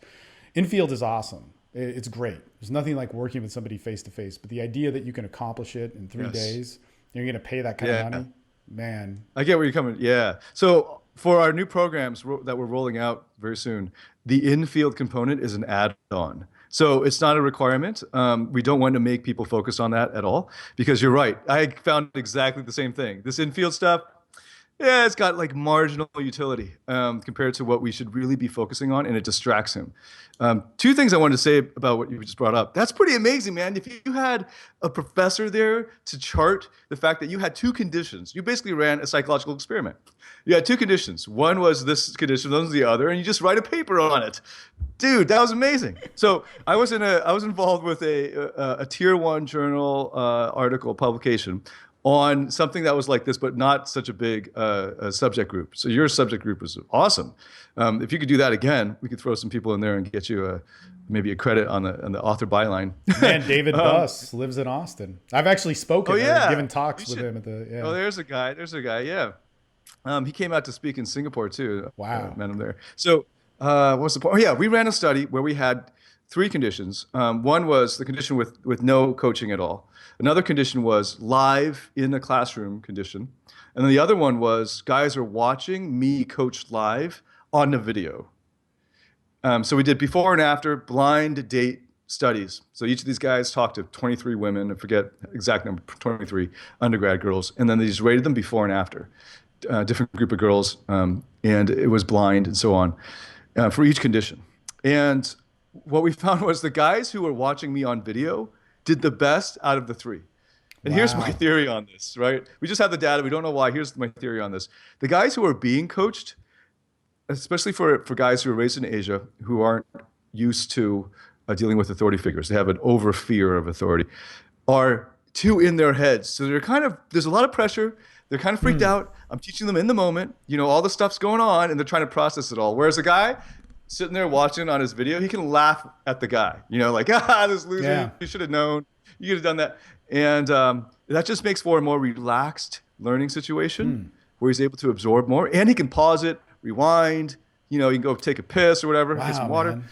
Infield is awesome. It's great. There's nothing like working with somebody face to face, but the idea that you can accomplish it in 3 Yes. days, you're going to pay that kind of Yeah. money, man. I get where you're coming. Yeah. So for our new programs that we're rolling out very soon, the in-field component is an add-on. So it's not a requirement. We don't want to make people focus on that at all because you're right. I found exactly the same thing. This in-field stuff, yeah, it's got like marginal utility compared to what we should really be focusing on, and it distracts him. Two things I wanted to say about what you just brought up. That's pretty amazing, man. If you had a professor there to chart the fact that you had 2 conditions, you basically ran a psychological experiment. You had 2 conditions. One was this condition, one was the other, and you just write a paper on it. Dude, that was amazing. So I was involved with a tier 1 journal article publication on something that was like this, but not such a big subject group. So your subject group was awesome. If you could do that again, we could throw some people in there and get you maybe a credit on the author byline. Man, David Buss lives in Austin. I've actually Oh spoken or yeah, given you talks with should. him at the, Oh, yeah. there's a guy. There's a guy. Yeah. He came out to speak in Singapore too. Wow. Met him there. So, what's the point? Oh, yeah, we ran a study where we had 3 conditions. One was the condition with no coaching at all. Another condition was live in the classroom condition, and then the other one was guys are watching me coach live on the video. So we did before and after blind date studies. So each of these guys talked to 23 women, I forget exact number, 23 undergrad girls, and then they just rated them before and after, different group of girls, and it was blind and so on for each condition. And what we found was the guys who were watching me on video did the best out of the 3. And here's my Wow. theory on this, right? We just have the data. We don't know why. Here's my theory on this. The guys who are being coached, especially for guys who are raised in Asia who aren't used to dealing with authority figures, they have an over fear of authority, are too in their heads. So there's a lot of pressure. They're kind of freaked out. I'm teaching them in the moment. All the stuff's going on and they're trying to process it all. Whereas a guy sitting there watching on his video, he can laugh at the guy, like, this loser, Yeah. you should have known, you could have done that. And that just makes for a more relaxed learning situation where he's able to absorb more and he can pause it, rewind, he can go take a piss or whatever, get some Wow, water. man.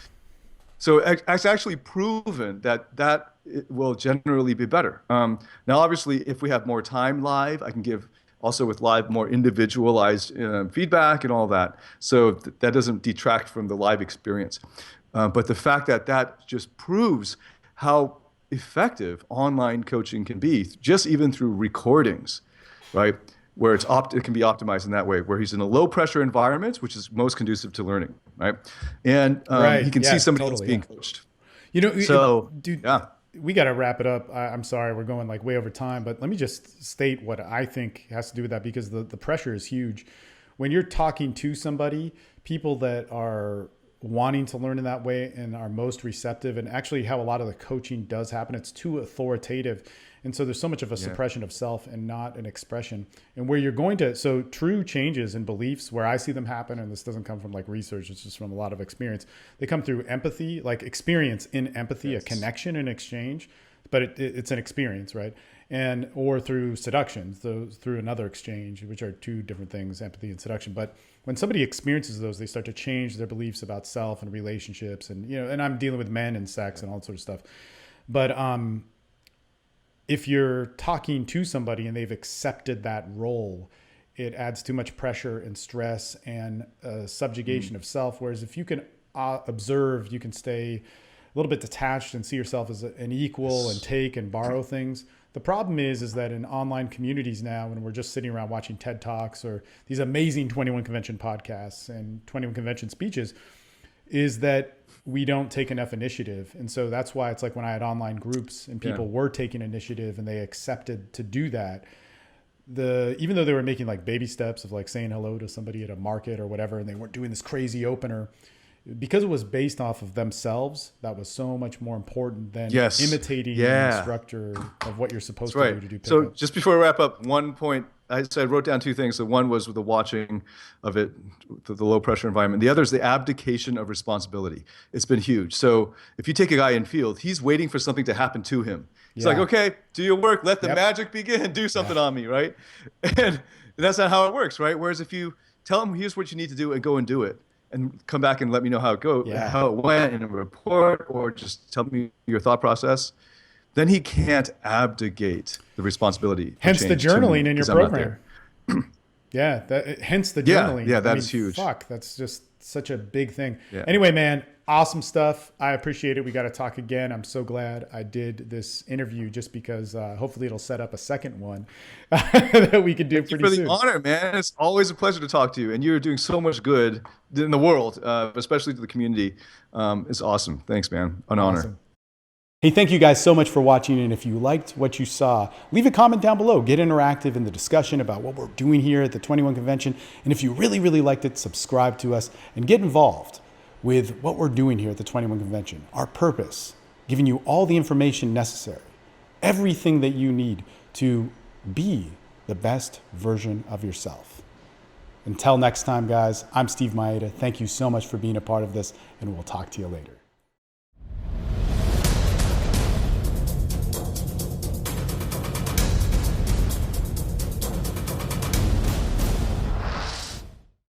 So it's actually proven that it will generally be better. Now, obviously, if we have more time live, I can give also with live more individualized feedback and all that. So that doesn't detract from the live experience. But the fact that just proves how effective online coaching can be, just even through recordings, right? where it can be optimized in that way, where he's in a low pressure environment, which is most conducive to learning, right? And he can see somebody else being coached. So, dude, yeah. We got to wrap it up. I'm sorry, we're going like way over time, but let me just state what I think has to do with that, because the pressure is huge. When you're talking to somebody, people that are wanting to learn in that way and are most receptive, and actually how a lot of the coaching does happen, it's too authoritative. And so there's so much of a suppression of self and not an expression. And where you're going to, so true changes in beliefs, where I see them happen, and this doesn't come from like research, it's just from a lot of experience. They come through empathy, like experience in empathy, yes. A connection and exchange, but it's an experience, right? And, or through seduction, so through another exchange, which are two different things, empathy and seduction. But when somebody experiences those, they start to change their beliefs about self and relationships. And, and I'm dealing with men and sex and all that sort of stuff. But, if you're talking to somebody and they've accepted that role, it adds too much pressure and stress and subjugation of self. Whereas if you can observe, you can stay a little bit detached and see yourself as an equal and take and borrow things. The problem is that in online communities now, when we're just sitting around watching TED Talks or these amazing 21 Convention podcasts and 21 Convention speeches, is that we don't take enough initiative. And so that's why it's like when I had online groups and people were taking initiative and they accepted to do that, even though they were making like baby steps of like saying hello to somebody at a market or whatever, and they weren't doing this crazy opener, because it was based off of themselves, that was so much more important than imitating an instructor of what you're supposed to do to do pickup. So just before I wrap up, one point, I wrote down two things. So one was with the watching of it, the low pressure environment. The other is the abdication of responsibility. It's been huge. So if you take a guy in field, he's waiting for something to happen to him. He's like, okay, do your work, let the magic begin, do something on me, right? And that's not how it works, right? Whereas if you tell him, here's what you need to do, and go and do it, and come back and let me know how it went in a report, or just tell me your thought process, then he can't abdicate the responsibility. Hence the journaling in your program. Hence the journaling. Yeah, that's huge. Fuck, that's just such a big thing. Yeah. Anyway, man, awesome stuff. I appreciate it. We got to talk again. I'm so glad I did this interview, just because hopefully it'll set up a second one that we could do pretty soon. Thank you for the honor, man. It's always a pleasure to talk to you, and you're doing so much good in the world, especially to the community. It's awesome. Thanks, man. An honor. Hey, thank you guys so much for watching. And if you liked what you saw, leave a comment down below. Get interactive in the discussion about what we're doing here at the 21 Convention. And if you really, really liked it, subscribe to us and get involved with what we're doing here at the 21 Convention. Our purpose, giving you all the information necessary, everything that you need to be the best version of yourself. Until next time, guys, I'm Steve Mayeda. Thank you so much for being a part of this, and we'll talk to you later.